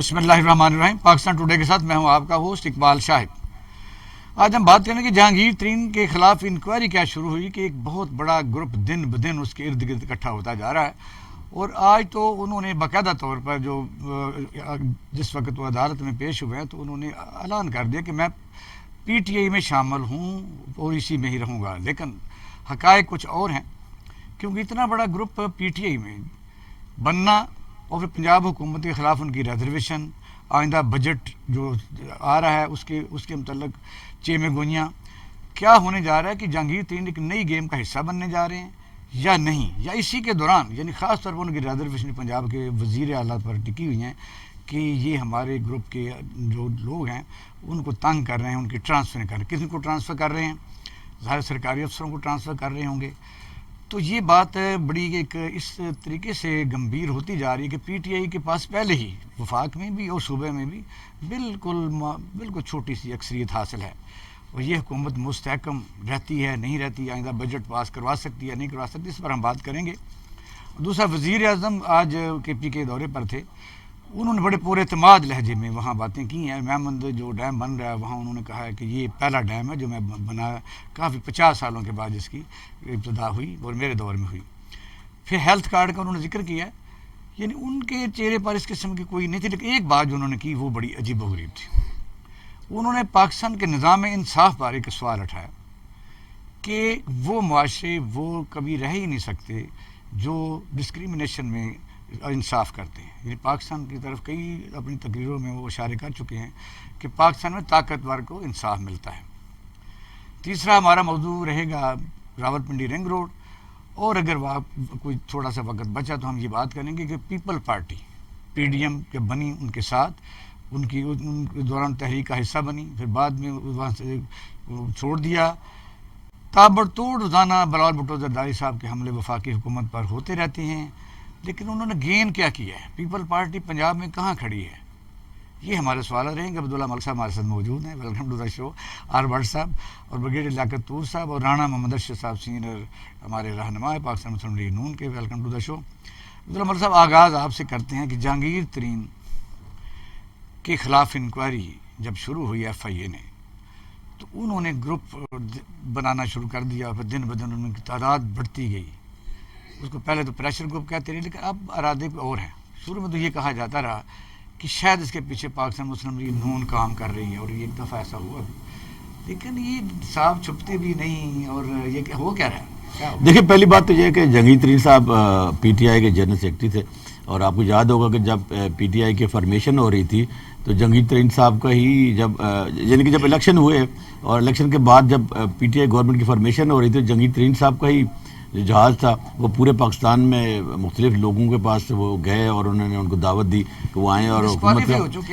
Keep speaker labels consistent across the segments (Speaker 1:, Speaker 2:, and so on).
Speaker 1: بسم اللہ الرحمن الرحیم. پاکستان ٹوڈے کے ساتھ میں ہوں آپ کا ہوسٹ اقبال شاہد. آج ہم بات کریں کہ جہانگیر ترین کے خلاف انکوائری کیا شروع ہوئی کہ ایک بہت بڑا گروپ دن بدن اس کے ارد گرد اکٹھا ہوتا جا رہا ہے. اور آج تو انہوں نے باقاعدہ طور پر جس وقت وہ عدالت میں پیش ہوئے ہیں تو انہوں نے اعلان کر دیا کہ میں پی ٹی آئی میں شامل ہوں اور اسی میں ہی رہوں گا. لیکن حقائق کچھ اور ہیں, کیونکہ اتنا بڑا گروپ پی ٹی آئی میں بننا اور پھر پنجاب حکومت کے خلاف ان کی ریزرویشن, آئندہ بجٹ جو آ رہا ہے اس کے متعلق چیمے گوئیاں کیا ہونے جا رہا ہے کہ جہانگیر ترین ایک نئی گیم کا حصہ بننے جا رہے ہیں یا نہیں, یا اسی کے دوران یعنی خاص طور پر ان کی ریزرویشن پنجاب کے وزیر اعلیٰ پر ٹکی ہوئی ہیں کہ یہ ہمارے گروپ کے جو لوگ ہیں ان کو تنگ کر رہے ہیں, ان کی ٹرانسفر کر رہے ہیں. کسی کو ٹرانسفر کر رہے ہیں, ظاہر سرکاری افسروں کو ٹرانسفر کر رہے ہوں گے. تو یہ بات بڑی ایک اس طریقے سے گمبھیر ہوتی جا رہی ہے کہ پی ٹی آئی کے پاس پہلے ہی وفاق میں بھی اور صوبے میں بھی بالکل چھوٹی سی اکثریت حاصل ہے, اور یہ حکومت مستحکم رہتی ہے نہیں رہتی, آئندہ بجٹ پاس کروا سکتی ہے نہیں کروا سکتی, اس پر ہم بات کریں گے. دوسرا, وزیر اعظم آج کے پی کے دورے پر تھے, انہوں نے بڑے پورے اعتماد لہجے میں وہاں باتیں کی ہیں. میمند جو ڈیم بن رہا ہے وہاں انہوں نے کہا ہے کہ یہ پہلا ڈیم ہے جو میں بنایا, کافی 50 سالوں کے بعد جس کی ابتدا ہوئی اور میرے دور میں ہوئی. پھر ہیلتھ کارڈ کا انہوں نے ذکر کیا ہے, یعنی ان کے چہرے پر اس قسم کی کوئی نہیں تھی, لیکن ایک بات جو انہوں نے کی وہ بڑی عجیب و غریب تھی. انہوں نے پاکستان کے نظام انصاف پر ایک سوال اٹھایا کہ وہ معاشرے وہ کبھی رہ ہی نہیں سکتے جو ڈسکریمنیشن میں انصاف کرتے ہیں. یعنی پاکستان کی طرف کئی اپنی تقریروں میں وہ اشارے کر چکے ہیں کہ پاکستان میں طاقتور کو انصاف ملتا ہے. تیسرا ہمارا موضوع رہے گا راولپنڈی رنگ روڈ, اور اگر کوئی تھوڑا سا وقت بچا تو ہم یہ بات کریں گے کہ People Party P D M جب بنی ان کے ساتھ ان کے دوران تحریک کا حصہ بنی, پھر بعد میں وہاں سے چھوڑ دیا. تابڑتوڑ روزانہ بلاول بھٹو زرداری صاحب کے حملے وفاقی حکومت پر ہوتے رہتے ہیں, لیکن انہوں نے گین کیا کیا ہے؟ پیپل پارٹی پنجاب میں کہاں کھڑی ہے؟ یہ ہمارے سوالات رہیں گے. عبداللہ ملک صاحب ہمارے ساتھ موجود ہیں, welcome to the show. R Butt صاحب اور بریگیڈیئر لیاقت طور صاحب اور رانا محمد ارشد صاحب سینئر ہمارے رہنما پاکستان مسلم لیگ نون کے, ویلکم ٹو دا شو. عبداللہ ملک صاحب, آغاز آپ سے کرتے ہیں کہ جہانگیر ترین کے خلاف انکوائری جب شروع ہوئی ایف آئی اے نے تو انہوں نے گروپ بنانا شروع کر دیا, پھر دن بدن ان کی تعداد بڑھتی گئی. اس کو پہلے تو پریشر گروپ کہتے رہے, لیکن اب ارادے اور ہیں. شروع میں تو یہ کہا جاتا رہا کہ شاید اس کے پیچھے پاکستان مسلم لیگ نون کام کر رہی ہے, اور یہ ایک دفعہ ایسا ہوا بھی, لیکن یہ صاحب چھپتے بھی نہیں. اور یہ ہو کیا رہا ہے؟
Speaker 2: دیکھیں, پہلی بات تو یہ ہے کہ جہانگیر ترین صاحب پی ٹی آئی کے جنرل سیکرٹری تھے, اور آپ کو یاد ہوگا کہ جب پی ٹی آئی کی فارمیشن ہو رہی تھی تو جہانگیر ترین صاحب کا ہی یعنی کہ جب الیکشن ہوئے اور الیکشن کے بعد جب پی ٹی آئی گورنمنٹ کی فارمیشن ہو رہی تھی, جہانگیر ترین صاحب کا ہی جہاز تھا, وہ پورے پاکستان میں مختلف لوگوں کے پاس وہ گئے اور انہوں نے ان کو دعوت دی کہ وہ آئیں اور حکومت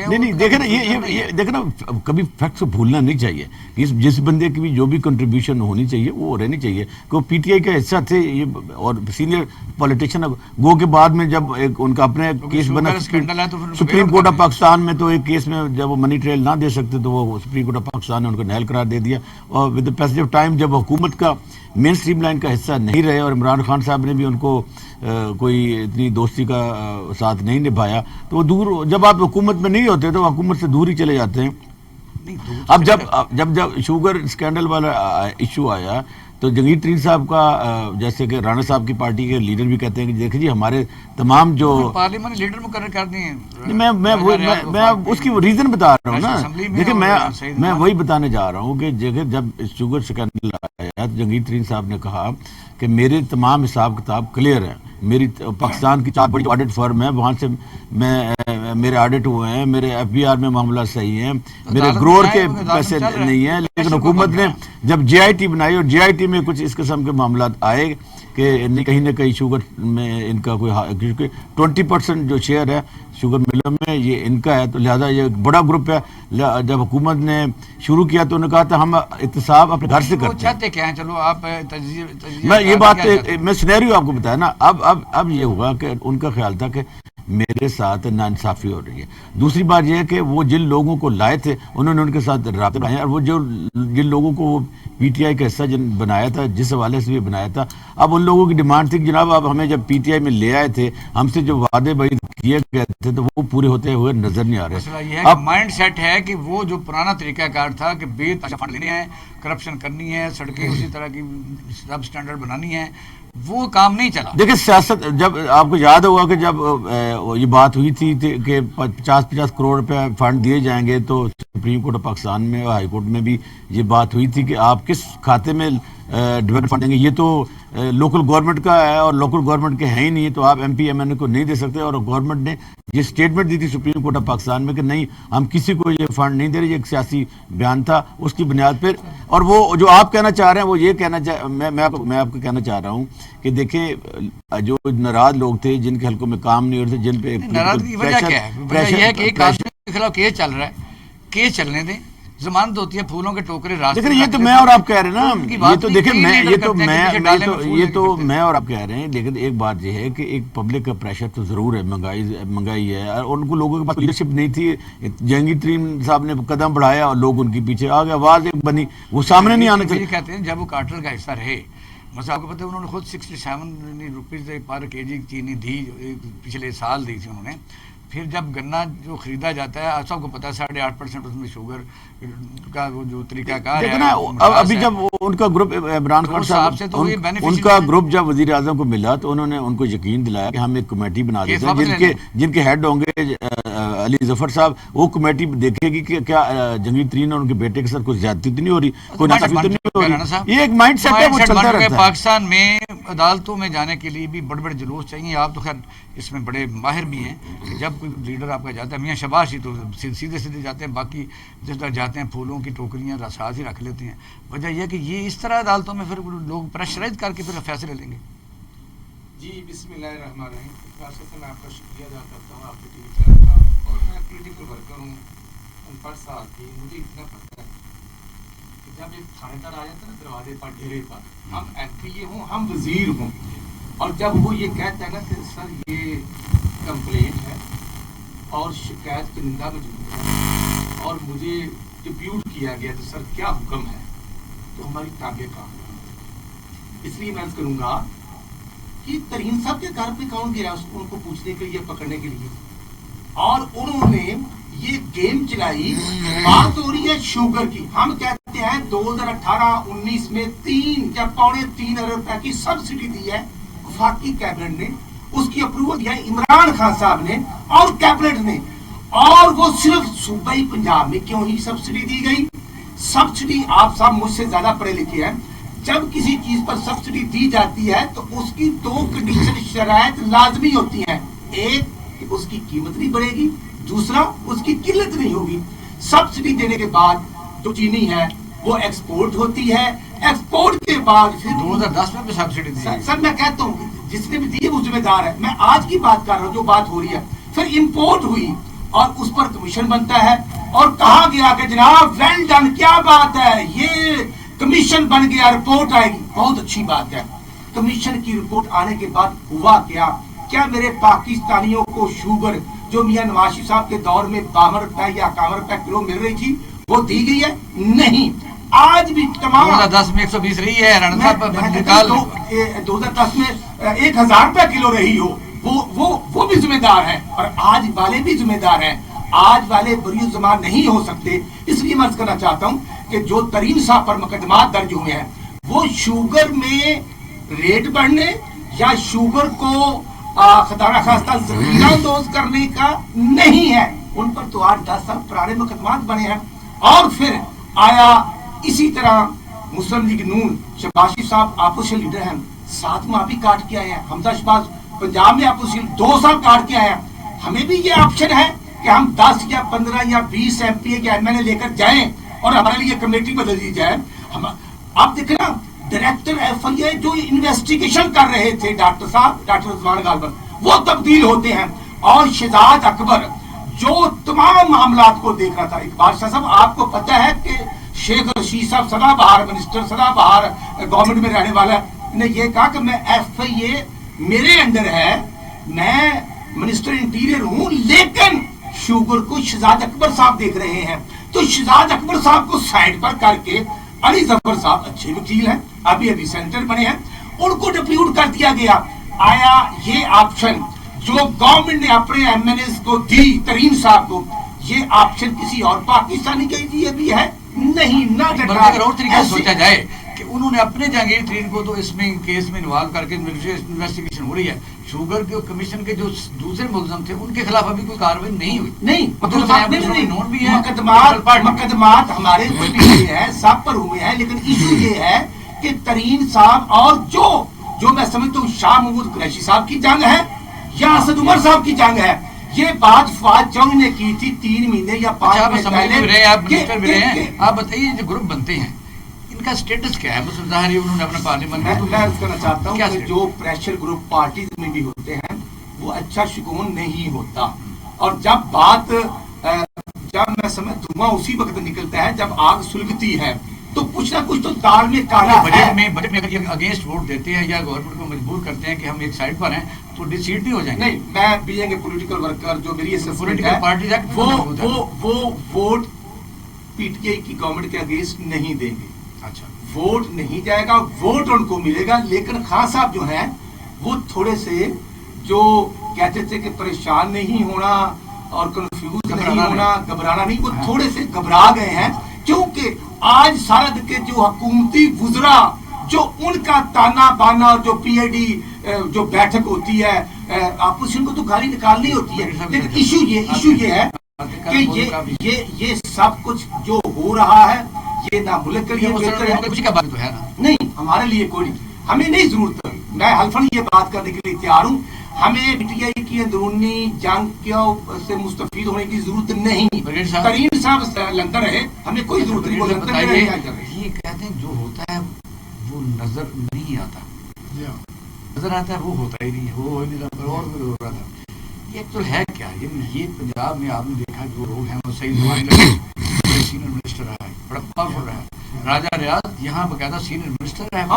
Speaker 2: نہیں دیکھیں نا, یہ دیکھیں نا, کبھی فیکٹس کو بھولنا نہیں چاہیے کہ جس بندے کی بھی جو بھی کنٹریبیوشن ہونی چاہیے وہ رہنی چاہیے. کہ وہ پی ٹی آئی کا حصہ تھے یہ, اور سینئر پولیٹیشین گو کے بعد میں جب ایک ان کا اپنا کیس بنا سپریم کورٹ آف پاکستان میں, تو ایک کیس میں جب وہ منی ٹریل نہ دے سکتے تو وہ سپریم کورٹ آف پاکستان نے ان کو نہل قرار دے دیا. اور with the passage of time جب حکومت کا مین اسٹریم لائن کا حصہ نہیں رہے اور عمران خان صاحب نے بھی ان کو کوئی اتنی دوستی کا ساتھ نہیں نبھایا, تو وہ دور, جب آپ حکومت میں نہیں ہوتے تو حکومت سے دور ہی چلے جاتے ہیں. اب جب شوگر اسکینڈل والا ایشو آیا تو جہانگیر ترین صاحب کا, جیسے کہ رانا صاحب کی پارٹی کے لیڈر بھی کہتے ہیں کہ دیکھیں جی ہمارے تمام جو
Speaker 1: پارلیمنٹ لیڈر مقرر کر دیے ہیں,
Speaker 2: میں اس کی ریزن بتا رہا ہوں نا. دیکھیں میں وہی بتانے جا رہا ہوں کہ جب شوگر اسکینڈل آیا تو جہانگیر ترین صاحب نے کہا کہ میرے تمام حساب کتاب کلیئر ہیں, میری پاکستان کی 4 بڑی آڈٹ فرم ہے, وہاں سے میرے آڈٹ ہوئے ہیں, میرے ایف بی آر میں معاملات صحیح ہیں, میرے گروور کے پیسے نہیں ہیں. لیکن حکومت نے جب جے آئی ٹی بنائی اور جے آئی ٹی میں کچھ اس قسم کے معاملات آئے کہ کہیں نہ کہیں شوگر میں ان کا کوئی, کیونکہ 20% جو شیئر ہے شوگر ملوں میں یہ ان کا ہے, تو لہٰذا یہ ایک بڑا گروپ ہے. جب حکومت نے شروع کیا تو انہوں نے کہا تھا ہم احتساب اپنے گھر سے کرتے ہیں.
Speaker 1: چلو آپ
Speaker 2: میں یہ بات میں سینیریو آپ کو بتایا نا. اب یہ ہوگا کہ ان کا خیال تھا کہ میرے ساتھ ناانصافی ہو رہی ہے. دوسری بات یہ ہے کہ وہ جن لوگوں کو لائے تھے انہوں نے ان کے ساتھ رابطے بنائے, اور وہ جن لوگوں کو وہ پی ٹی آئی کا حصہ بنایا تھا, جس حوالے سے بھی بنایا تھا, اب ان لوگوں کی ڈیمانڈ تھی کہ جناب آپ ہمیں جب پی ٹی آئی میں لے آئے تھے, ہم سے جو وعدے کیے گئے تھے تو وہ پورے ہوتے ہوئے نظر نہیں آ رہے.
Speaker 1: مسئلہ یہ ہے کہ مائنڈ سیٹ ہے کہ وہ جو پرانا طریقہ کار تھا کہ بے فنڈ لینے ہیں، کرپشن کرنی ہے، سڑکیں اسی طرح کی سب اسٹینڈرڈ بنانی ہے، وہ کام نہیں چلا.
Speaker 2: دیکھیں سیاست، جب آپ کو یاد ہوگا کہ جب یہ بات ہوئی تھی کہ 50 کروڑ روپے فنڈ دیے جائیں گے تو سپریم کورٹ آف پاکستان میں اور ہائی کورٹ میں بھی یہ بات ہوئی تھی کہ آپ کس کھاتے میں ڈیولپمنٹ فنڈ دیں گے. یہ تو لوکل گورنمنٹ کا ہے اور لوکل گورنمنٹ کے ہیں ہی نہیں، تو آپ ایم پی ایم این اے کو نہیں دے سکتے. اور گورنمنٹ نے یہ اسٹیٹمنٹ دی تھی سپریم کورٹ آف پاکستان میں کہ نہیں، ہم کسی کو یہ فنڈ نہیں دے رہے. یہ ایک سیاسی بیان تھا اس کی بنیاد پر. اور وہ جو آپ کہنا چاہ رہے ہیں وہ یہ کہنا میں آپ کو کہنا چاہ رہا ہوں کہ دیکھیں جو ناراض لوگ تھے جن کے حلقوں میں کام نہیں ہو رہے تھے، جن پہ
Speaker 1: ناراضگی کی وجہ کیا ہے؟ وجہ یہ ہے کہ ایک آدمی کے خلاف کیس چل رہا ہے، کیس چلنے دیں، ضمانت ہوتی ہے، پھولوں کے ٹوکرے راستے.
Speaker 2: لیکن یہ تو میں اور آپ کہہ رہے ہیں نا، یہ تو دیکھیں یہ تو میں اور آپ کہہ رہے ہیں. لیکن ایک بات یہ ہے کہ ایک پبلک کا پریشر تو ضرور ہے، مہنگائی ہے، اور ان کو لوگوں کے پاس لیڈرشپ نہیں تھی. جہانگیر ترین صاحب نے قدم بڑھایا اور لوگ ان کے پیچھے آ گئے، آواز ایک بنی، وہ سامنے نہیں آنا چاہیے.
Speaker 1: کہتے ہیں جب وہ کارٹل کا حصہ رہے، مثلا آپ کو پتہ ہے انہوں نے خود 67 روپیز پر کے جی چینی دی، پچھلے سال دی تھی انہوں نے. پھر جب گنا جو خریدا جاتا ہے، آپ سب کو پتہ ہے 8.5% اس میں شوگر کا وہ جو طریقہ کار ہے.
Speaker 2: ابھی جب ان کا گروپ عمران خان صاحب سے ان کا گروپ جب وزیر اعظم کو ملا تو انہوں نے ان کو یقین دلایا کہ ہم ایک کمیٹی بنا دیتے ہیں جن کے ہیڈ ہوں گے علی ظفر صاحب. وہ کمیٹی دیکھے گی کہ کیا جہانگیر ترین اور ان کے بیٹے کے ساتھ کوئی زیادتی تو نہیں ہو رہی، کوئی ناصافی تو نہیں ہو رہی. یہ ایک مائنڈ سیٹ ہے، وہ چلتا رہتا ہے.
Speaker 1: پاکستان میں عدالتوں میں جانے کے لیے بھی بڑے بڑے جلوس چاہیے. آپ تو خیر اس میں بڑے ماہر بھی ہیں کہ جب کوئی لیڈر آپ کا جاتا ہے، میاں شباش ہی تو سیدھے سیدھے جاتے ہیں، باقی جس طرح جاتے ہیں پھولوں کی ٹوکریاں رساز ہی رکھ لیتے ہیں. وجہ یہ کہ یہ اس طرح عدالتوں میں پھر لوگ پریشرائز کر کے پھر فیصلے لیں گے.
Speaker 3: جی بسم اللہ الرحمن الرحیم. خاص طور میں آپ کا شکریہ ادا کرتا ہوں، آپ کے ٹی وی چینل کا. اور میں پولیٹیکل ورکر ہوں، ان پر ساتھ ہی مجھے اتنا پتہ ہے کہ جب ایک تھانے دار آ جاتا ہے نا دروازے پر ڈھیرے پر، ہم ایم پی اے ہوں، ہم وزیر ہوں، اور جب وہ یہ کہتا ہے نا کہ سر یہ کمپلینٹ ہے اور شکایت کنندہ موجود ہے اور مجھے ڈپیوٹ کیا گیا تو سر کیا حکم ہے، تو ہماری ٹانگیں کام. اس لیے میں عرض کروں گا کہ ترین صاحب کے گھر پہ کون گیا ان کو پوچھنے کے لیے، پکڑنے کے لیے، اور انہوں نے یہ گیم چلائی. بات ہو رہی ہے شوگر کی. ہم کہتے ہیں 2018-19 میں 3.3 ارب روپے کی سبسڈی دی ہے وفاقی کیبنٹ نے، اس کی اپروول دیا عمران خان صاحب نے اور کیبنٹ نے. اور وہ صرف صوبائی پنجاب میں کیوں ہی سبسڈی دی گئی؟ سبسڈی آپ صاحب مجھ سے زیادہ پڑھے لکھے ہیں. جب کسی چیز پر سبسڈی دی جاتی ہے تو اس کی 2 کنڈیشن شرائط لازمی ہوتی ہیں. ایک کہ اس کی قیمت نہیں بڑھے گی، دوسرا اس کی قلت نہیں ہوگی. سبسڈی دینے کے بعد جو چینی ہے وہ ایکسپورٹ ہوتی ہے، ایکسپورٹ کے بعد پھر
Speaker 1: 2010 میں بھی سبسڈی دی.
Speaker 3: سر میں کہتا ہوں جس نے بھی دی ہے وہ ذمہ دار ہے. میں آج کی بات کر رہا ہوں جو بات ہو رہی ہے. پھر امپورٹ ہوئی اور اس پر کمیشن بنتا ہے اور کہا گیا کہ جناب ویل ڈن، کیا بات ہے، یہ کمیشن بن گیا، رپورٹ آئے گی. بہت اچھی بات ہے. کمیشن کی رپورٹ آنے کے بعد ہوا کیا میرے پاکستانیوں کو شوگر جو میاں نواز شریف صاحب کے دور میں 52 روپے یا 51 روپے کلو مل رہی تھی وہ دی گئی ہے؟ نہیں. آج بھی تمام
Speaker 1: 2010 میں 120 رہی ہے،
Speaker 3: 2010 میں 1000 روپے کلو رہی ہو، وہ بھی ذمہ دار ہے اور آج والے بھی ذمہ دار ہیں. آج والے بری زمان نہیں ہو سکتے. اس لیے میں عرض کرنا چاہتا ہوں کہ جو ترین صاحب پر مقدمات درج ہوئے ہیں وہ شوگر میں ریٹ بڑھنے یا شوگر کو خدا نخواستہ ذخیرہ اندوز کرنے کا نہیں ہے. ان پر تو 8-10 سال پرانے مقدمات بنے ہیں. اور پھر آیا اسی طرح مسلم لیگ نون، شہباز شریف صاحب اپوزیشن لیڈر ہیں، 7 ماہ بھی کاٹ کے آئے ہیں. حمزہ شہباز پنجاب میں اپوزیشن 2 سال کاٹ کے آئے ہیں. ہمیں بھی یہ آپشن ہے کہ ہم 10 یا 15 یا 20 ایم پی اے کے ایم این اے لے کر جائیں اور ہمارے لیے کمیٹی بدل دی جائے. آپ دیکھیں نا ڈائریکٹر ایف آئی اے جو انویسٹیگیشن کر رہے تھے ڈاکٹر عثمان غالباً، وہ تبدیل ہوتے ہیں. اور شہزاد اکبر جو تمام معاملات کو دیکھ رہا تھا. اقبال شاہ صاحب آپ کو پتہ ہے کہ شیخ رشید صاحب سدا بہار منسٹر، سدا بہار گورنمنٹ میں رہنے والا نے یہ کہا کہ میں ایف آئی اے میرے انڈر ہے، میں منسٹر انٹیریئر ہوں، لیکن شوگر کو شہزاد اکبر صاحب دیکھ رہے ہیں. تو شہزاد اکبر صاحب کو سائڈ پر کر کے علی ظفر صاحب اچھے وکیل ہیں، ابھی سینیٹر بنے ہیں، ان کو ڈپیوٹ کر دیا گیا. آیا یہ آپشن جو گورنمنٹ نے اپنے ایم این ایز کو دی ترین صاحب کو، یہ آپشن کسی اور پاکستانی کے لیے بھی ہے نہیں، نہ
Speaker 1: اگر اور طریقے سے سوچا جائے کہ انہوں نے اپنے جہانگیر ترین کو تو اس میں کیس میں انوالو کر کے انویسٹیگیشن ہو رہی ہے، شوگر کے کمیشن کے جو دوسرے ملزم تھے ان کے خلاف ابھی کوئی کاروائی نہیں ہوئی،
Speaker 3: نہیں
Speaker 1: مقدمات
Speaker 3: ہمارے ہوئے ہیں، سب پر ہوئے ہیں، لیکن ایشو یہ ہے کہ ترین صاحب اور جو میں سمجھتا ہوں شاہ محمود قریشی صاحب کی جنگ ہے یا اسد عمر صاحب کی جنگ ہے، یہ بات فواد چونگ نے کی تھی 3 مہینے یا 5 مہینے پہلے.
Speaker 1: آپ منسٹر بھی رہے ہیں، آپ بتائیے جو گروپ بنتے ہیں ان کا سٹیٹس کیا ہے؟ بس ظاہر ہے انہوں نے اپنا پارلیمنٹ
Speaker 3: میں عرض کرنا چاہتا ہوں کہ جو پریشر گروپ پارٹیز میں بھی ہوتے ہیں وہ اچھا شگون نہیں ہوتا، اور جب میں سمجھ دھواں اسی وقت نکلتا ہے جب آگ سلگتی ہے، تو کچھ نہ کچھ تو دال میں کالا ہے.
Speaker 1: بجٹ میں اگر اگینسٹ ووٹ دیتے ہیں یا گورنمنٹ کو مجبور کرتے ہیں کہ ہم ایک سائڈ پر ہیں تو ڈیسیڈ نہیں ہو جائیں گے.
Speaker 3: نہیں، میں بینگ اے پولیٹیکل ورکر جو میری
Speaker 1: پولیٹیکل پارٹیز
Speaker 3: وہ ووٹ پی ٹی آئی کی گورنمنٹ کے اگینسٹ نہیں دیں گے.
Speaker 1: اچھا،
Speaker 3: ووٹ نہیں جائے گا، ووٹ ان کو ملے گا، لیکن خان صاحب جو ہیں وہ تھوڑے سے جو کہتے تھے کہ پریشان نہیں ہونا اور کنفیوز نہیں ہونا، گھبرانا نہیں، وہ تھوڑے سے گھبرا گئے ہیں، کیونکہ آج سارا کے جو حکومتی وزراء جو ان کا تانا بانا اور جو پی آئی ڈی جو بیٹھک ہوتی ہے اپوزیشن کو تو گالی نکالنی ہوتی ہے، لیکن ایشو یہ ہے کہ یہ سب کچھ جو ہو رہا ہے یہ نہ ملک کے لیے بہتر ہے نہیں، ہمارے لیے کوئی ہمیں نہیں ضرورت. میں حلفاً یہ بات کرنے کے لیے تیار ہوں، ہمیں پی ٹی آئی کی اندرونی جنگ سے مستفید ہونے کی ضرورت نہیں. ترین صاحب لندن رہے، ہمیں کوئی ضرورت نہیں.
Speaker 1: یہ کہتے ہیں جو ہوتا ہے وہ نظر نہیں آتا، نظر آتا ہے وہ ہوتا ہی نہیں ہے، وہ ہو نہیں رہا اور ہو رہا تھا. یہ تو ہے کیا؟ یہ پنجاب میں آپ نے دیکھا جو لوگ ہیں وہ صحیح سینئر منسٹر رہا ہے، بڑا پاورفل رہا ہے. راجہ ریاض یہاں باقاعدہ سینئر منسٹر رہا ہے.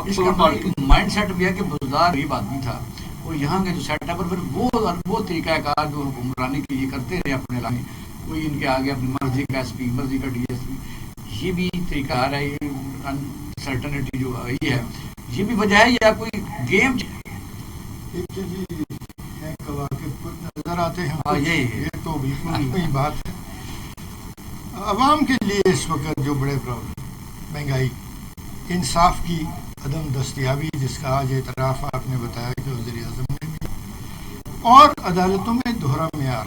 Speaker 1: اس کا مائنڈ سیٹ بھی ہے کہ بزدار غریب آدمی تھا، وہ یہاں کا جو سیٹ اپ وہ طریقہ کار جو حکمرانی کے لیے کرتے رہے اپنے علاقے، کوئی ان کے آگے اپنی مرضی کا ایس پی، مرضی کا ڈی ایس پی، یہ بھی طریقہ آ رہا ہے. یہ انسرٹنٹی جو آئی ہے یہ بھی وجہ ہے یا کوئی گیم
Speaker 4: نظر آتے ہیں؟ یہ تو بالکل وہی بات ہے. عوام کے لیے اس وقت جو بڑے پرابلم، مہنگائی، انصاف کی عدم دستیابی جس کا آج اعتراف آپ نے بتایا کہ وزیر اعظم نے بھی، اور عدالتوں میں دوہرا معیار.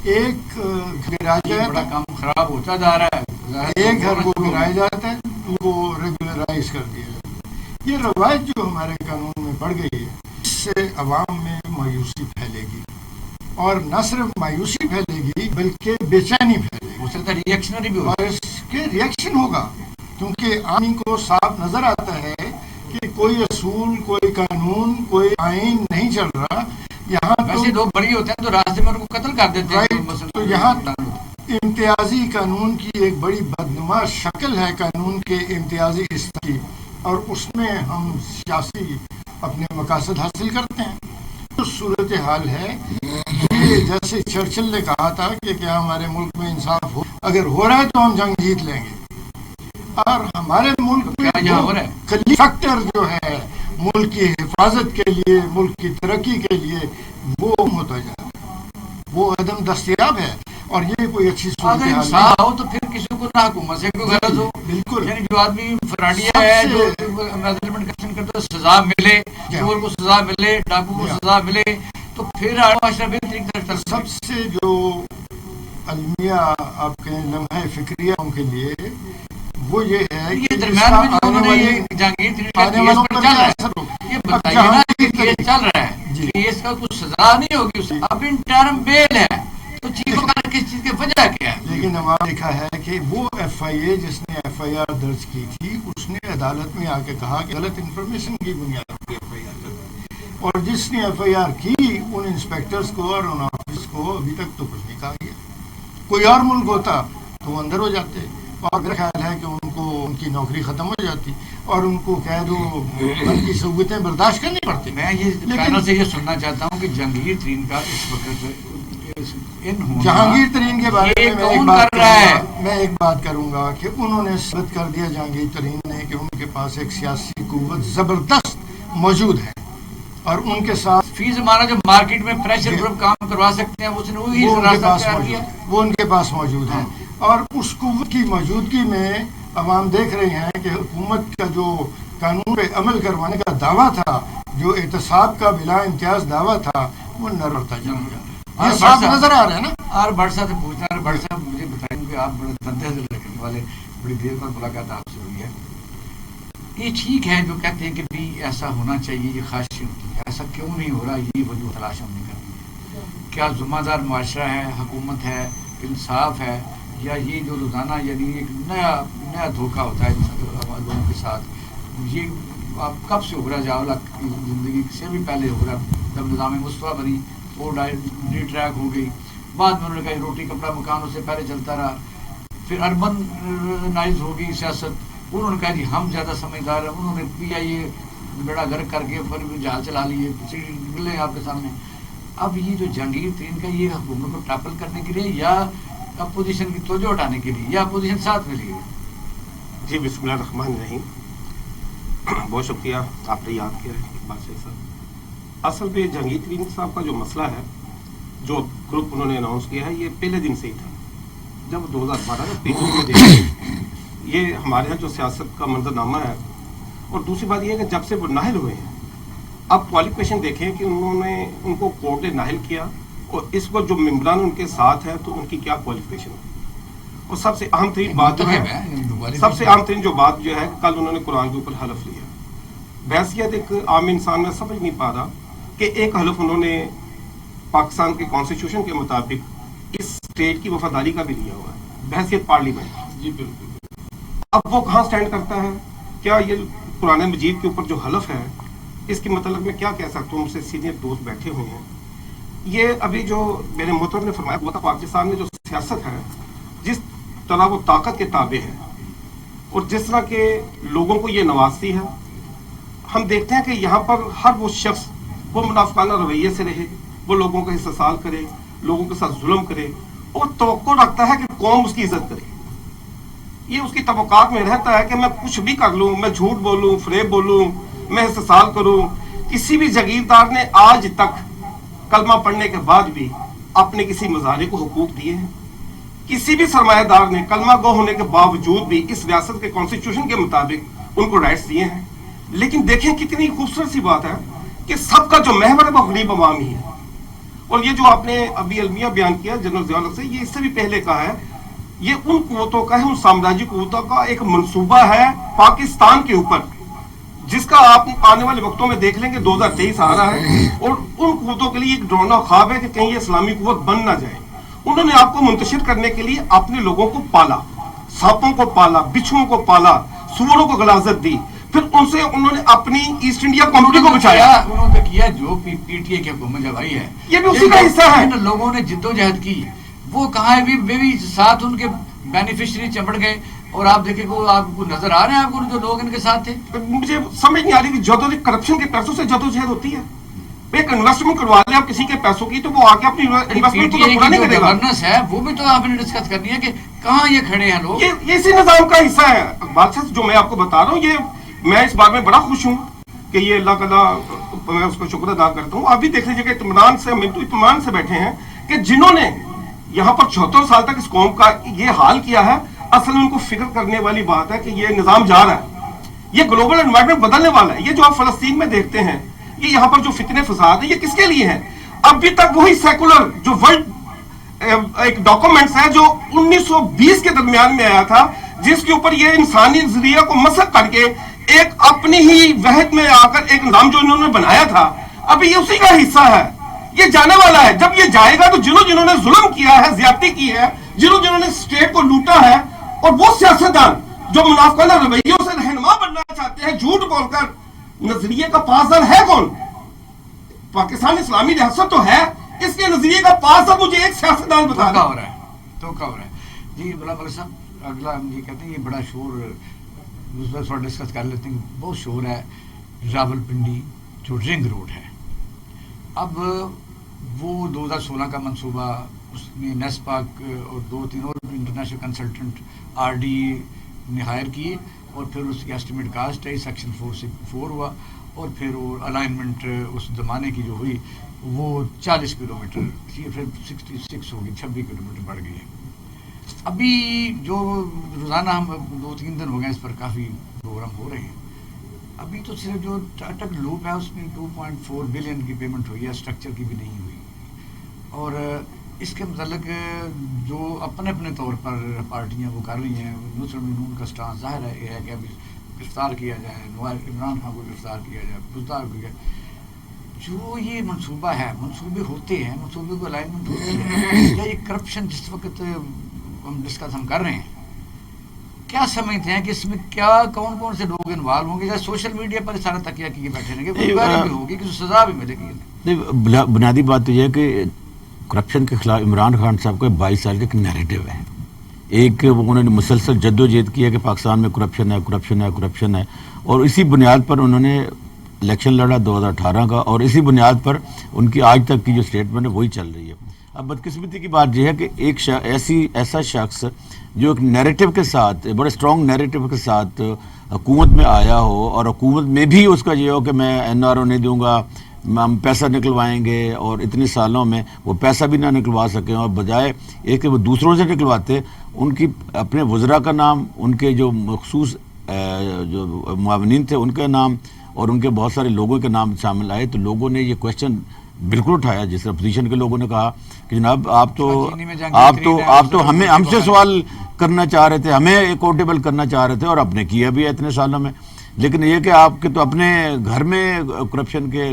Speaker 4: ایک گرایا جائے
Speaker 1: بڑا کام خراب ہوتا جا رہا ہے،
Speaker 4: ایک گھر کو گرایا جاتا ہے ان کو ریگولرائز کر دیا جاتا ہے. یہ روایت جو ہمارے قانون میں بڑھ گئی ہے اس سے عوام میں مایوسی پھیلے گی، اور نہ صرف مایوسی پھیلے گی بلکہ بے چینی پھیلے گی.
Speaker 1: ہو سکتا ہے ریئیکشنری بھی ہو،
Speaker 4: اور اس کے ریئیکشن ہوگا کیونکہ آدمی کو صاف نظر آتا ہے کہ کوئی اصول، کوئی قانون، کوئی آئین نہیں چل رہا. یہاں
Speaker 1: ویسے لوگ بڑی ہوتے ہیں تو راستے میں ان کو قتل کر دیتے ہیں.
Speaker 4: تو یہاں امتیازی قانون کی ایک بڑی بدنما شکل ہے قانون کے امتیازی استعمال، اور اس میں ہم سیاسی اپنے مقاصد حاصل کرتے ہیں. تو صورتحال ہے یہ جیسے چرچل نے کہا تھا کہ کیا ہمارے ملک میں انصاف ہو، اگر ہو رہا ہے تو ہم جنگ جیت لیں گے. اور ہمارے ملک میں کلی فیکٹر جو ہے ملک کی حفاظت کے لیے، ملک کی ترقی کے لیے، وہ ہوتا جا رہا ہے، وہ عدم دستیاب ہے. اور یہ کوئی اچھی صورتحال
Speaker 1: نہیں ہو تو پھر کسی کو نہ حکومت سے کوئی غرض ہو.
Speaker 4: بالکل،
Speaker 1: یعنی جو آدمی فراڈیا ہے، جو میجرمنٹ کرپشن کرتا ہے، سزا ملے، چور کو سزا ملے، ڈاکو کو سزا ملے، تو پھر
Speaker 4: سب سے جو المیہ آپ کے لمحہ فکریہ کے لیے وہ یہ ہے کہ
Speaker 1: درمیان میں جو انہوں نے یہ جہانگیر کیس پر چل رہا ہے، یہ بتائیے نا کہ کیس چل رہا ہے، کیس کا کچھ سزا نہیں ہوگی اسے، اب انٹرم بیل ہے، تو چیف وکیل کس چیز کی وجہ کیا ہے؟
Speaker 4: لیکن ہمارا دیکھا ہے کہ وہ ایف آئی اے جس نے ایف آئی آر درج کی تھی اس نے عدالت میں آ کے کہا کہ غلط انفارمیشن کی بنیاد پر ایف آئی آر درج، اور جس نے ایف آئی آر کی ان انسپیکٹرز کو اور ان آفیسرز کو ابھی تک تو کچھ نہیں کہا گیا. کوئی اور ملک ہوتا تو وہ اندر ہو جاتے، اور میرا خیال ہے کہ ان کو ان کی نوکری ختم ہو جاتی اور ان کو قید و بند کی سہولتیں برداشت کرنی پڑتی.
Speaker 1: میں یہ پینل سے یہ سننا چاہتا ہوں کہ جہانگیر ترین کا اس وقت
Speaker 4: جہانگیر ترین کے بارے میں ایک بات کروں گا کہ انہوں نے ثابت کر دیا جہانگیر ترین نے کہ ان کے پاس ایک سیاسی قوت زبردست موجود ہے، اور ان کے ساتھ
Speaker 1: فی زمانہ جو مارکیٹ میں پریشر گروپ کام کروا سکتے ہیں اس نے وہی راستہ اختیار کیا.
Speaker 4: وہ ان کے پاس موجود ہیں. اور اس قوت کی موجودگی میں عوام دیکھ رہے ہیں کہ حکومت کا جو قانون پہ عمل کروانے کا دعویٰ تھا, جو احتساب کا بلا امتیاز دعویٰ تھا, وہ نہ رہتا جا رہا. یہ صاف نظر آ رہا ہے نا.
Speaker 1: اور بٹ صاحب سے پوچھنا ہے, بٹ صاحب مجھے بتائیں کہ آپ بڑے دھندے سے رکھنے والے, بڑی دیر بعد ملاقات آپ سے ہوئی ہے. یہ ٹھیک ہے جو کہتے ہیں کہ بھی ایسا ہونا چاہیے, یہ خواہش ہوتی ہے, ایسا کیوں نہیں ہو رہا, یہ وجہ تلاش ہم نہیں کرتے. کیا ذمہ دار معاشرہ ہے, حکومت ہے, انصاف ہے, یا یہ جو روزانہ یعنی ایک نیا دھوکہ ہوتا ہے لوگوں کے ساتھ. یہ آپ کب سے ہو رہا ہے, جاولا زندگی سے بھی پہلے ہو رہا, جب نظام مصطفیٰ بنی وہ ڈی ٹریک ہو گئی, بعد میں انہوں نے کہا روٹی کپڑا مکان اس سے پہلے چلتا رہا, پھر اربن نائز ہو گئی سیاست, انہوں نے کہا جی ہم زیادہ سمجھدار ہیں, انہوں نے پیا یہ بیڑا گرک کر کے اوپر جہاز چلا لیے, ملے آپ کے سامنے. اب یہ جو جہانگیر ترین کا یہ حکومت کو ٹاپل کرنے کے لیے یا اپوزیشن کی توجہ ہٹانے کے لیے یا اپوزیشن ساتھ میں لیے؟
Speaker 3: جی بسم اللہ الرحمن الرحیم. بہت شکریہ آپ نے یاد کیا ہے اقبال شاہ صاحب. اصل میں جہانگیر ترین صاحب کا جو مسئلہ ہے, جو گروپ انہوں نے اناؤنس کیا ہے, یہ پہلے دن سے ہی تھا. جب 2012 میں PTI میں دیکھا, یہ ہمارے یہاں جو سیاست کا منظر نامہ ہے. اور دوسری بات یہ ہے کہ جب سے وہ نااہل ہوئے ہیں, اب کوالیفیکیشن دیکھیں کہ انہوں نے ان کو کورٹ نے نااہل کیا, اور اس وقت جو ممبران ان کے ساتھ ہیں تو ان کی کیا کوالیفیکیشن ہے. اور سب سے اہم ترین بات جو ہے, سب سے اہم ترین جو بات جو ہے, کل انہوں نے قرآن کے اوپر حلف لیا. بحثیت ایک عام انسان میں سمجھ نہیں پا رہا کہ ایک حلف انہوں نے پاکستان کے کانسٹیٹیوشن کے مطابق اس اسٹیٹ کی وفاداری کا بھی لیا ہوا ہے, بحثیت پارلیمنٹ.
Speaker 1: جی بالکل.
Speaker 3: اب وہ کہاں سٹینڈ کرتا ہے؟ کیا یہ قرآن مجید کے اوپر جو حلف ہے اس کے متعلق میں کیا کہہ سکتا ہوں؟ مجھ سے سینئر دوست بیٹھے ہوئے ہیں. یہ ابھی جو میرے محترم نے فرمایا وہ تھا, پاکستان میں جو سیاست ہے جس طرح وہ طاقت کے تابع ہے اور جس طرح کے لوگوں کو یہ نوازتی ہے, ہم دیکھتے ہیں کہ یہاں پر ہر وہ شخص وہ منافقانہ رویے سے رہے, وہ لوگوں کا استحصال کرے, لوگوں کے ساتھ ظلم کرے, اور توقع رکھتا ہے کہ قوم اس کی عزت کرے. یہ اس کی توقعات میں رہتا ہے کہ میں کچھ بھی کر لوں, میں جھوٹ بولوں, فریب بولوں, میں استحصال کروں. کسی بھی جاگیردار نے آج تک کلمہ پڑھنے کے بعد بھی اپنے کسی مظاہرے کو حقوق دیے ہیں؟ کسی بھی سرمایہ دار نے کلمہ گو ہونے کے باوجود بھی اس ریاست کے کانسٹیٹیوشن کے مطابق ان کو رائٹس دیے ہیں؟ لیکن دیکھیں کتنی خوبصورت سی بات ہے کہ سب کا جو محور ہے وہ غریب عوام ہی ہے. اور یہ جو آپ نے ابھی المیہ بیان کیا جنرل ضیاء الحق سے, یہ اس سے بھی پہلے کا ہے. یہ ان قوتوں کا ہے, ان سامراجی قوتوں کا ایک منصوبہ ہے پاکستان کے اوپر, جس کا آپ آنے والے وقتوں میں دیکھ لیں کہ 2023 آ رہا ہے, اور ان قوتوں کے لیے ایک ڈراؤنا خواب ہے کہ کہیں یہ اسلامی قوت بن نہ جائے. انہوں نے آپ کو منتشر کرنے کے لیے اپنے لوگوں کو پالا, سانپوں کو پالا, بچھوؤں کو پالا, سوروں کو غلاظت دی, پھر ان سے انہوں نے اپنی ایسٹ انڈیا کمپنی کو بچایا.
Speaker 1: انہوں نے کیا جو PTI کی حکومت جب آئی ہے,
Speaker 3: یہ بھی اسی کا حصہ ہے.
Speaker 1: لوگوں نے جدوجہد کی, وہ کہاں ہے بھی ساتھ ان کے بینیفیشری چمڑ گئے. اور آپ دیکھیں کو آپ کو نظر آ رہے ہیں آپ کو جو لوگ ان کے ساتھ تھے.
Speaker 3: مجھے سمجھ نہیں آ رہی کہ جدوجہد کرپشن کے پیسوں سے جدوجہد ہوتی ہے. ایک انویسٹمنٹ کروا لیں آپ کسی کے پیسوں کی, تو وہ آ کے اپنی انویسٹمنٹ کو پورا نہیں کرے گا. گورننس
Speaker 1: ہے وہ بھی تو آپ نے ڈسکس کرنی ہے کہ کہاں یہ کھڑے ہیں لوگ.
Speaker 3: یہ اسی نظام کا حصہ ہے اقبال صاحب جو میں آپ کو بتا رہا ہوں. یہ میں اس بات میں بڑا خوش ہوں کہ یہ اللہ تعالیٰ, میں اس کا شکر ادا کرتا ہوں. آپ بھی دیکھ لیجیے کہ اطمینان سے, ہم تو اطمینان سے بیٹھے ہیں کہ جنہوں نے یہاں پر 74 سال تک اس قوم کا یہ حال کیا ہے, اصل میں ان کو فکر کرنے والی بات ہے کہ یہ نظام جا رہا ہے, یہ گلوبل انوائرمنٹ بدلنے والا ہے. یہ جو آپ فلسطین میں دیکھتے ہیں, یہ یہاں پر جو فتنے فساد ہیں, یہ کس کے لیے ہیں؟ ابھی تک وہی سیکولر جو ورلڈ ایک ڈاکومنٹس ہے جو 1920 کے درمیان میں آیا تھا, جس کے اوپر یہ انسانی نظریہ کو مسخ کر کے ایک اپنی ہی وحد میں آ کر ایک نظام جو انہوں نے بنایا تھا, ابھی یہ اسی کا حصہ ہے. یہ جانے والا ہے. جب یہ جائے گا تو جنہوں نے ظلم کیا ہے, زیادتی کی ہے, جنہوں نے اسٹیٹ کو لوٹا ہے, اور وہ سیاستدان جو منافقانہ رویوں سے رہنما بننا چاہتے ہیں جھوٹ بول کر, نظریے کا پاسدار ہے کون؟ پاکستان اسلامی ریاست تو ہے, اس کے نظریے کا پاسدار مجھے ایک سیاستدان بتا
Speaker 1: رہا ہے. تو کیا ہو رہا ہے جی بلا صاحب؟ اگلا ہم یہ کہتے ہیں یہ بڑا شور تھوڑا ڈسکس کر لیتے ہیں. بہت شور ہے راولپنڈی جو رنگ روڈ ہے. اب وہ 2016 کا منصوبہ, اس میں نیسپاک اور 2-3 اور انٹرنیشنل کنسلٹنٹ RD نے ہائر کیے, اور پھر اس کی ایسٹیمیٹ کاسٹ ہے, سیکشن 4 سے 4 ہوا, اور پھر وہ الائنمنٹ اس زمانے کی جو ہوئی وہ 40 کلومیٹر تھی، پھر 66 ہوگی، 26 کلومیٹر بڑھ گئی ہے۔ ابھی جو روزانہ ہم 2-3 دن ہو گئے اس پر کافی پروگرام ہو رہے ہیں، ابھی تو صرف جو ٹاٹک لوپ ہے اس میں 2.4 بلین کی پیمنٹ ہوئی ہے، اسٹرکچر کی بھی نہیں ہوئی، اور اس کے متعلق جو اپنے اپنے طور پر پارٹیاں وہ کر رہی ہیں، مسلم نون کا سٹانس ظاہر ہے یہ ہے کہ ابھی گرفتار کیا جائے، عمران خان کو گرفتار کیا جائے، گرفتار کیا جائے۔ جو یہ منصوبہ ہے، منصوبے ہوتے ہیں، منصوبے کو الائنمنٹ ہوتی ہے، یا یہ کرپشن جس وقت ہم ڈسکس ہم کر رہے ہیں، کیا سمجھتے ہیں کہ اس میں کیا کون کون سے لوگ انوالو ہوں گے؟ یا سوشل میڈیا پر سارا تکیہ کیے بیٹھے رہیں گے، کوئی بھی ہوگی کہ سزا بھی ملے گی؟
Speaker 2: بنیادی بات تو یہ ہے کہ کرپشن کے خلاف عمران خان صاحب کا 22 سال کا ایک نیریٹو ہے، ایک انہوں نے مسلسل جدوجہد کی ہے کہ پاکستان میں کرپشن ہے، کرپشن ہے، کرپشن ہے، اور اسی بنیاد پر انہوں نے الیکشن لڑا 2018 کا، اور اسی بنیاد پر ان کی آج تک کی جو اسٹیٹمنٹ ہے وہی چل رہی ہے۔ اب بدقسمتی کی بات یہ ہے کہ ایک ایسا شخص جو ایک نیریٹو کے ساتھ، بڑے اسٹرانگ نیریٹو کے ساتھ حکومت میں آیا ہو، اور حکومت میں بھی اس کا یہ ہو کہ میں NRO نہیں دوں گا، ہم پیسہ نکلوائیں گے، اور اتنے سالوں میں وہ پیسہ بھی نہ نکلوا سکیں، اور بجائے ایک کہ وہ دوسروں سے نکلواتے، ان کی اپنے وزراء کا نام، ان کے جو مخصوص جو معاونین تھے ان کا نام، اور ان کے بہت سارے لوگوں کے نام شامل آئے، تو لوگوں نے یہ کویشچن بالکل اٹھایا، جس طرح اپوزیشن کے لوگوں نے کہا کہ جناب آپ تو ہم سے سوال کرنا چاہ رہے تھے، ہمیں اکاؤنٹیبل کرنا چاہ رہے تھے، اور آپ نے کیا بھی ہے اتنے سالوں میں، لیکن یہ کہ آپ کے تو اپنے گھر میں کرپشن کے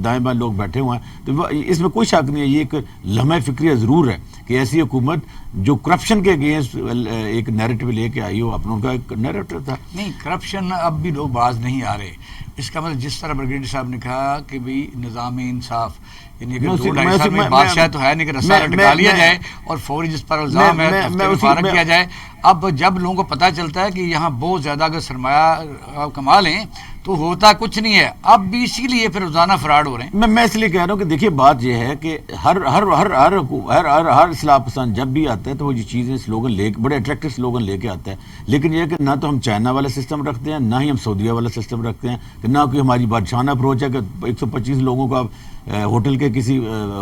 Speaker 2: دائیں بائیں لوگ بیٹھے ہوئے ہیں، تو اس میں کوئی شک نہیں ہے، یہ ایک لمحہ فکریہ ضرور ہے کہ ایسی حکومت جو کرپشن کے اگینسٹ ایک نیریٹو لے کے آئی ہو، اپنا ان کا ایک نیریٹو تھا۔
Speaker 1: نہیں، کرپشن اب بھی لوگ باز نہیں آ رہے، اس کا مطلب جس طرح بریگیڈیئر صاحب نے کہا کہ بھئی نظام انصاف، یعنی کہ 2-2.5 سال میں بادشاہ تو ہے نہیں کہ رسالہ ٹکا لیا جائے اور فوری جس پر الزام ہے فارغ کیا جائے۔ اب جب لوگوں کو پتہ چلتا ہے کہ یہاں بہت زیادہ اگر سرمایہ کما لیں تو ہوتا کچھ نہیں ہے، اب بھی اسی لیے پھر روزانہ فراڈ ہو رہے ہیں۔
Speaker 2: میں اس لیے کہہ رہا ہوں کہ دیکھیے بات یہ ہے کہ ہر اصلاح پسند جب بھی آتا ہے تو وہ یہ چیزیں سلوگن لے بڑے اٹریکٹو سلوگن لے کے آتا ہے، لیکن یہ کہ نہ تو ہم چائنا والا سسٹم رکھتے ہیں، نہ ہی ہم سعودیہ والا سسٹم رکھتے ہیں، کہ نہ کوئی ہماری بادشاہانہ اپروچ ہے کہ 125 لوگوں کو آپ ہوٹل کے کسی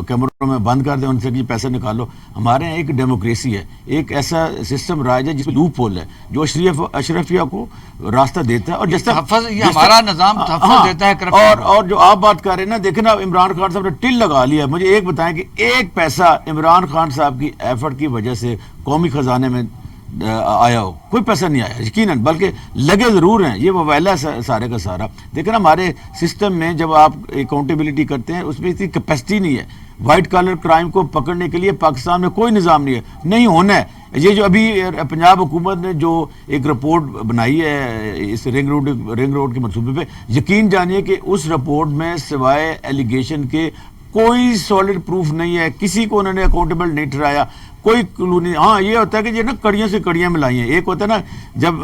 Speaker 2: کیمروں میں بند کر دیں، ان سے پیسہ نکالو۔ ہمارے یہاں ایک ڈیموکریسی ہے، ایک ایسا سسٹم رائج ہے جس میں لوپ ہول ہے جو اشرفیہ کو راستہ دیتا ہے، اور جس
Speaker 1: ہمارا نظام تحفظ دیتا ہے۔
Speaker 2: اور جو آپ بات کر رہے ہیں نا، دیکھیں نا عمران خان صاحب نے ٹل لگا لیا ہے۔ مجھے ایک بتائیں کہ ایک پیسہ عمران خان صاحب کی ایفرٹ کی وجہ سے قومی خزانے میں آیا ہو؟ کوئی پیسہ نہیں آیا یقیناً، بلکہ لگے ضرور ہیں، یہ وویلا ہے سارے کا سارا۔ دیکھیں نا ہمارے سسٹم میں جب آپ اکاؤنٹیبلٹی کرتے ہیں اس میں اتنی کیپیسٹی نہیں ہے، وائٹ کالر کرائم کو پکڑنے کے لیے پاکستان میں کوئی نظام نہیں ہے، نہیں ہونا ہے۔ یہ جو ابھی پنجاب حکومت نے جو ایک رپورٹ بنائی ہے اس رنگ روڈ کے منصوبے پہ، یقین جانیے کہ اس رپورٹ میں سوائے ایلیگیشن کے کوئی سالڈ پروف نہیں ہے، کسی کو انہوں نے اکاؤنٹیبل نہیں ٹھہرایا، کوئی کلو نہیں۔ ہاں یہ ہوتا ہے کہ یہ نا کڑیاں سے کڑیاں ملائی ہیں، ایک ہوتا ہے نا جب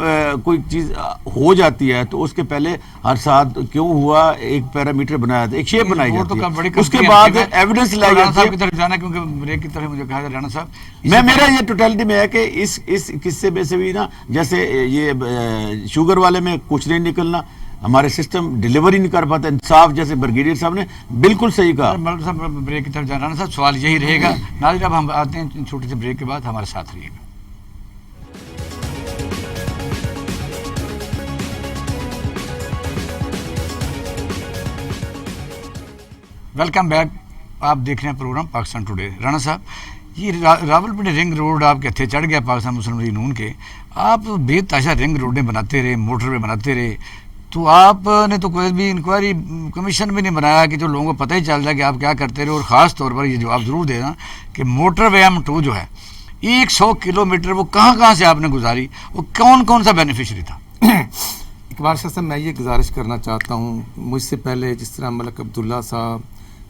Speaker 2: کوئی چیز ہو جاتی ہے تو اس کے پہلے ہر ساتھ کیوں ہوا ایک پیرامیٹر بنایا تھا، ایک شیپ بنائی جاتی ہے، اس کے بعد ایویڈنس لائی جاتی ہے۔
Speaker 1: کیونکہ بریک کی طرف مجھے کہا تھا رانا صاحب،
Speaker 2: میرا یہ ٹوٹیلٹی میں ہے کہ اس قصے میں سے بھی نا، جیسے یہ شوگر والے میں کچھ نہیں نکلنا، ہمارے سسٹم ڈیلیوری نہیں کر پاتا انصاف، جیسے بریگیڈیئر صاحب نے بالکل صحیح کہا۔
Speaker 1: ملک صاحب بریک کی طرف جانا صاحب، سوال یہی رہے گا ناظرین، اب ہم آتے ہیں چھوٹے سے بریک کے بعد، ہمارے ساتھ رہیے گا۔ ویلکم بیک، آپ دیکھ رہے ہیں پروگرام پاکستان ٹوڈے۔ رانا صاحب، یہ راولپنڈی رنگ روڈ آپ کے ہتھے چڑھ گیا پاکستان مسلم لیگ نون کے، آپ بے تحاشا رنگ روڈیں بناتے رہے، موٹر وے بناتے رہے، تو آپ نے تو کوئی بھی انکوائری کمیشن بھی نہیں بنایا کہ جو لوگوں کو پتہ ہی چل جائے کہ آپ کیا کرتے رہے، اور خاص طور پر یہ جواب ضرور دینا کہ موٹر وے M2 جو ہے 100 کلومیٹر وہ کہاں سے آپ نے گزاری، وہ کون سا بینیفیشری تھا؟
Speaker 3: اقبال شاہ صاحب، میں یہ گزارش کرنا چاہتا ہوں، مجھ سے پہلے جس طرح ملک عبداللہ صاحب،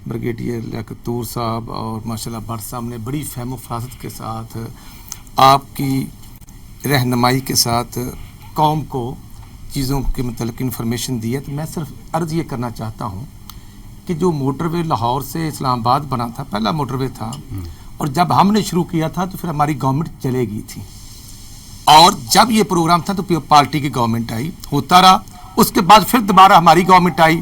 Speaker 3: بریگیڈیئر لیاقت طور صاحب اور ماشاءاللہ بٹ صاحب نے بڑی فہم و فراست کے ساتھ آپ کی رہنمائی کے ساتھ قوم کو چیزوں کے متعلق انفارمیشن دی ہے، تو میں صرف عرض یہ کرنا چاہتا ہوں کہ جو موٹر وے لاہور سے اسلام آباد بنا تھا، پہلا موٹر وے تھا، اور جب ہم نے شروع کیا تھا تو پھر ہماری گورنمنٹ چلے گئی تھی، اور جب یہ پروگرام تھا تو پارٹی کی گورنمنٹ آئی، ہوتا رہا، اس کے بعد پھر دوبارہ ہماری گورنمنٹ آئی،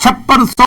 Speaker 5: 5600,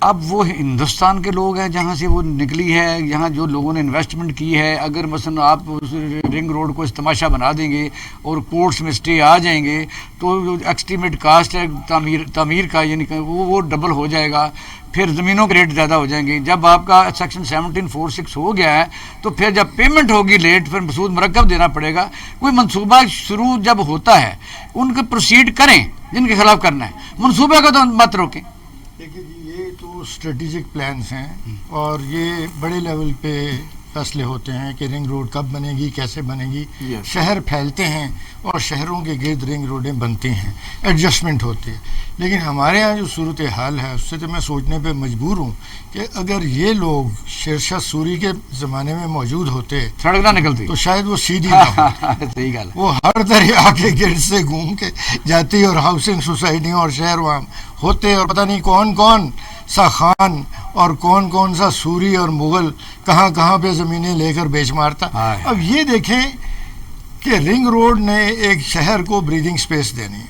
Speaker 1: اب وہ ہندوستان کے لوگ ہیں جہاں سے وہ نکلی ہے، یہاں جو لوگوں نے انویسٹمنٹ کی ہے، اگر مثلا آپ اس رنگ روڈ کو استماشا بنا دیں گے اور کورٹس میں اسٹے آ جائیں گے تو جو ایسٹیمیٹ کاسٹ ہے تعمیر کا، یعنی کہ وہ ڈبل ہو جائے گا، پھر زمینوں کے ریٹ زیادہ ہو جائیں گے. جب آپ کا سیکشن 1746 ہو گیا ہے تو پھر جب پیمنٹ ہوگی لیٹ، پھر مسود مرکب دینا پڑے گا. کوئی منصوبہ شروع جب ہوتا ہے ان کو پروسیڈ کریں جن کے خلاف کرنا ہے، منصوبے کو تو مت روکیں.
Speaker 4: دیکھیے جی، یہ تو اسٹریٹجک پلانس ہیں اور یہ بڑے لیول پہ فیصلے ہوتے ہیں کہ رنگ روڈ کب بنے گی، کیسے بنے گی. شہر پھیلتے ہیں اور شہروں کے گرد رنگ روڈیں بنتی ہیں، ایڈجسٹمنٹ ہوتی ہے. لیکن ہمارے ہاں جو صورت حال ہے اس سے تو میں سوچنے پہ مجبور ہوں کہ اگر یہ لوگ شیرشاہ سوری کے زمانے میں موجود ہوتے
Speaker 1: سڑک نہ نکلتی
Speaker 4: تو شاید وہ سیدھی نہ ہوتی.
Speaker 1: صحیح گل ہے.
Speaker 4: وہ ہر دریا کے گرد سے گھوم کے جاتی اور ہاؤسنگ سوسائٹیوں اور شہر وہاں ہوتے اور پتہ نہیں کون کون سا خان اور کون کون سا سوری اور مغل کہاں کہاں پہ زمینیں لے کر بیچ مارتا. اب یہ دیکھیں کہ رنگ روڈ نے ایک شہر کو بریدنگ سپیس دینی.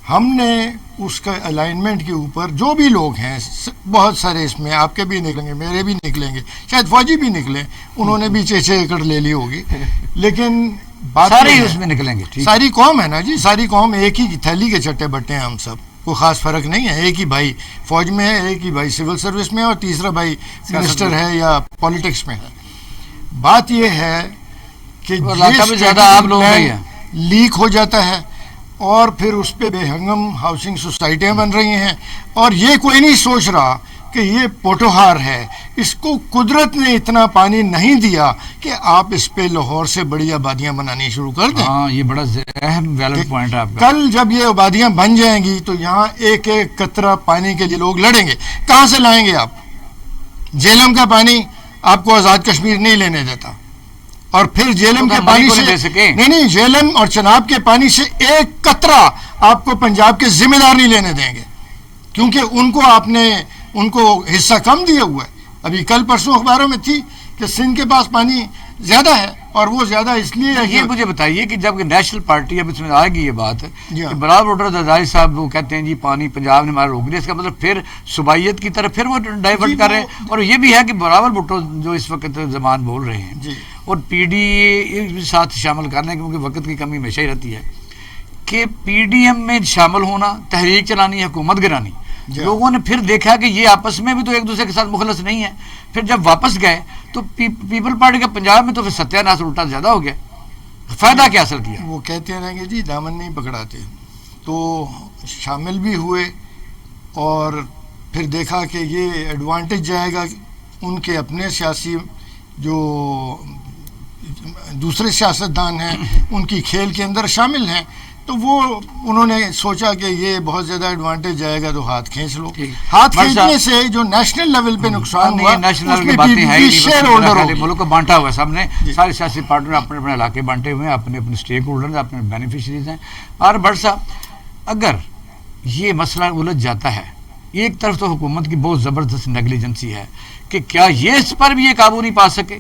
Speaker 4: ہم نے اس کا الائنمنٹ کے اوپر جو بھی لوگ ہیں، بہت سارے اس میں آپ کے بھی نکلیں گے، میرے بھی نکلیں گے، شاید فوجی بھی نکلیں، انہوں نے بھی 6 ایکڑ لے لی ہوگی. لیکن بات
Speaker 1: سارے اس میں نکلیں گے.
Speaker 4: ساری قوم ہے نا جی، ساری قوم ایک ہی تھیلی کے چٹے بٹے ہیں. ہم سب کوئی خاص فرق نہیں ہے. ایک ہی بھائی فوج میں ہے، ایک ہی بھائی سول سروس میں ہے اور تیسرا بھائی منسٹر ہے یا پالیٹکس میں ہے. بات یہ ہے کہ لیک ہو جاتا ہے اور پھر اس پہ بے ہنگم ہاؤسنگ سوسائٹیاں بن رہی ہیں اور یہ کوئی نہیں سوچ رہا کہ یہ پوٹوہار ہے. اس کو قدرت نے اتنا پانی نہیں دیا کہ آپ اس پہ لاہور سے بڑی آبادیاں بنانی شروع کر دیں.
Speaker 1: ہاں، یہ بڑا اہم ویلڈ پوائنٹ ہے آپ کا.
Speaker 4: کل جب یہ آبادیاں بن جائیں گی تو یہاں ایک ایک قطرہ پانی کے لیے لوگ لڑیں گے. کہاں سے لائیں گے آپ؟ جہلم کا پانی آپ کو آزاد کشمیر نہیں لینے دیتا اور پھر جہلم کے پانی سے نہیں جہلم اور چناب کے پانی سے ایک قطرہ آپ کو پنجاب کے ذمہ دار نہیں لینے دیں گے کیونکہ ان کو آپ نے ان کو حصہ کم دیا ہوا ہے. ابھی کل پرسوں اخباروں میں تھی کہ سندھ کے پاس پانی زیادہ ہے اور وہ زیادہ اس لیے ہے.
Speaker 1: یہ مجھے بتائیے کہ جب کہ نیشنل پارٹی اب اس میں آئے گی یہ بات کہ برابر ووٹر زرداری صاحب وہ کہتے ہیں جی پانی پنجاب نے ہمارا روک دیا، اس کا مطلب پھر صوبائیت کی طرف پھر وہ ڈائیورٹ کر رہے ہیں. اور یہ بھی ہے کہ برابر ووٹر جو اس وقت زبان بول رہے ہیں اور پی ڈی اے ساتھ شامل کر لیں کیونکہ وقت کی کمی ہمیشہ ہی رہتی ہے کہ پی ڈی ایم میں شامل ہونا، تحریک چلانی، حکومت گرانی. لوگوں نے پھر دیکھا کہ یہ آپس میں بھی تو ایک دوسرے کے ساتھ مخلص نہیں ہے. پھر جب واپس گئے تو پیپل پارٹی کا پنجاب میں تو پھر ستیہ ناس الٹا زیادہ ہو گیا. فائدہ کیا حاصل کیا؟
Speaker 4: وہ کہتے ہیں کہ جی دامن نہیں پکڑاتے. تو شامل بھی ہوئے اور پھر دیکھا کہ یہ ایڈوانٹیج جائے گا ان کے اپنے سیاسی جو دوسرے سیاستدان ہیں ان کی کھیل کے اندر شامل ہیں. تو وہ انہوں نے سوچا کہ یہ بہت زیادہ ایڈوانٹیج جائے گا تو ہاتھ کھینچ لو. ہاتھ کھینچنے سے جو نیشنل لیول پہ نقصان ہوا اس میں شیئر ہولڈر
Speaker 1: ملک کو بانٹا ہوا ہے سب نے. سارے سیاسی پارٹیوں نے اپنے اپنے علاقے بانٹے ہوئے ہیں، اپنے اپنے اسٹیک ہولڈر ہیں، اپنے بینیفیشریز ہیں. اور بٹ صاحب اگر یہ مسئلہ الجھ جاتا ہے، ایک طرف تو حکومت کی بہت زبردست نیگلیجنسی ہے کہ کیا یہ اس پر بھی یہ قابو نہیں پا سکے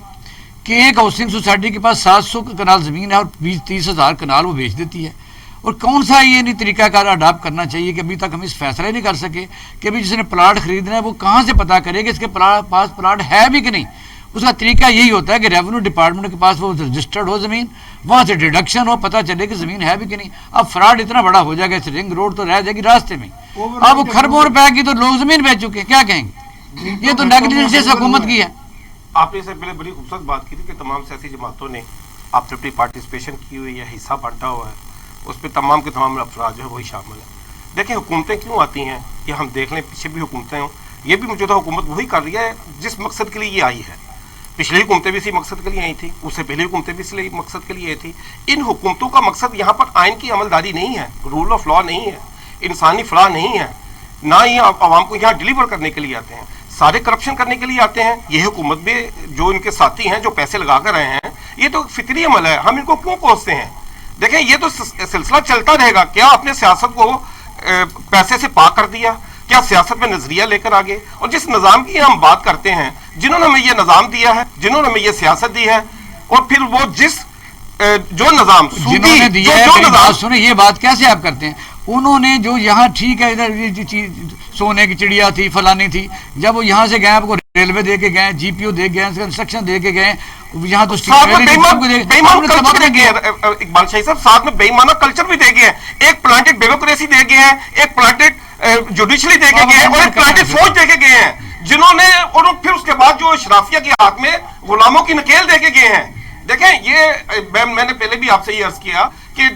Speaker 1: کہ ایک ہاؤسنگ سوسائٹی کے پاس 700 کنال زمین ہے اور 20-30 ہزار کنال وہ بیچ دیتی ہے. اور کون سا یہ نہیں طریقہ کار اڈاپٹ کرنا چاہیے کہ ابھی تک ہم اس فیصلہ ہی نہیں کر سکے کہ ابھی جس نے پلاٹ خریدنا ہے وہ کہاں سے پتہ کرے کہ اس کے پاس پلاٹ ہے بھی کہ نہیں. اس کا طریقہ یہی ہوتا ہے کہ ریونیو ڈپارٹمنٹ کے پاس وہ رجسٹرڈ ہو زمین، وہاں سے ڈیڈکشن ہو، پتہ چلے کہ زمین ہے بھی کہ نہیں. اب فراڈ اتنا بڑا ہو جائے گا، اس رنگ روڈ تو رہ جائے گی راستے میں. اب وہ خربوں روپے کی تو لوگ زمین بیچ چکے، کیا کہیں گے؟ یہ تو نیگلیجنس حکومت کی ہے.
Speaker 6: آپ نے اس سے پہلے بڑی خوبصورت بات کی تھی کہ تمام سیاسی جماعتوں نے اپنی پارٹیسپیشن کی ہوئی ہے، حصہ بانٹا ہوا ہے، اس پہ تمام کے تمام افراد جو ہے وہی شامل ہیں. دیکھیں حکومتیں کیوں آتی ہیں کہ ہم دیکھ لیں پیچھے بھی حکومتیں ہوں، یہ بھی مجھے تو حکومت وہی کر رہی ہے جس مقصد کے لیے یہ آئی ہے. پچھلی حکومتیں بھی اسی مقصد کے لیے آئی تھی، اس سے پہلی حکومتیں بھی اسی مقصد کے لیے آئی تھی. ان حکومتوں کا مقصد یہاں پر آئین کی عملداری نہیں ہے، رول آف لا نہیں ہے، انسانی فلاح نہیں ہے، نہ ہی عوام کو یہاں ڈلیور کرنے کے لیے آتے ہیں، سارے کرپشن کرنے کے لیے آتے ہیں. یہ حکومت بھی جو ان کے ساتھی ہیں جو پیسے لگا کر رہے ہیں، یہ تو فطری عمل ہے، ہم ان کو کیوں کوستے ہیں؟ دیکھیں یہ تو سلسلہ چلتا رہے گا. کیا آپ نے سیاست کو پیسے سے پاک کر دیا؟ کیا سیاست میں نظریہ لے کر آگے؟ اور جس نظام کی ہم بات کرتے ہیں، جنہوں نے ہمیں یہ نظام دیا ہے، جنہوں نے ہمیں یہ سیاست دی ہے، اور پھر وہ جس جو نظام
Speaker 1: جنہوں نے دیا ہے میری بات سنیں یہ بات کیسے آپ کرتے ہیں انہوں نے جو یہاں ٹھیک ہے ادھر سونے کی چڑیا تھی فلانی تھی جب وہ یہاں سے گئے آپ کو ریلوے دے کے گئے جی پی او دے کے گئے انسٹرکشن دے کے گئے یہاں تو
Speaker 6: اقبال شاہی صاحب ساتھ میں بے ایمانہ کلچر بھی دے گئے ہیں ایک پلانٹڈ بیوروکریسی دے گئے ہیں ایک پلانٹڈ جوڈیشلی دے کے گئے ہیں اور ایک پلانٹڈ فوج دے کے گئے ہیں جنہوں نے اور پھر اس کے بعد جو اشرافیہ کے ہاتھ میں غلاموں کی نکیل دے کے گئے ہیں. دیکھیں یہ میں نے پہلے بھی آپ سے یہ عرض کیا کہ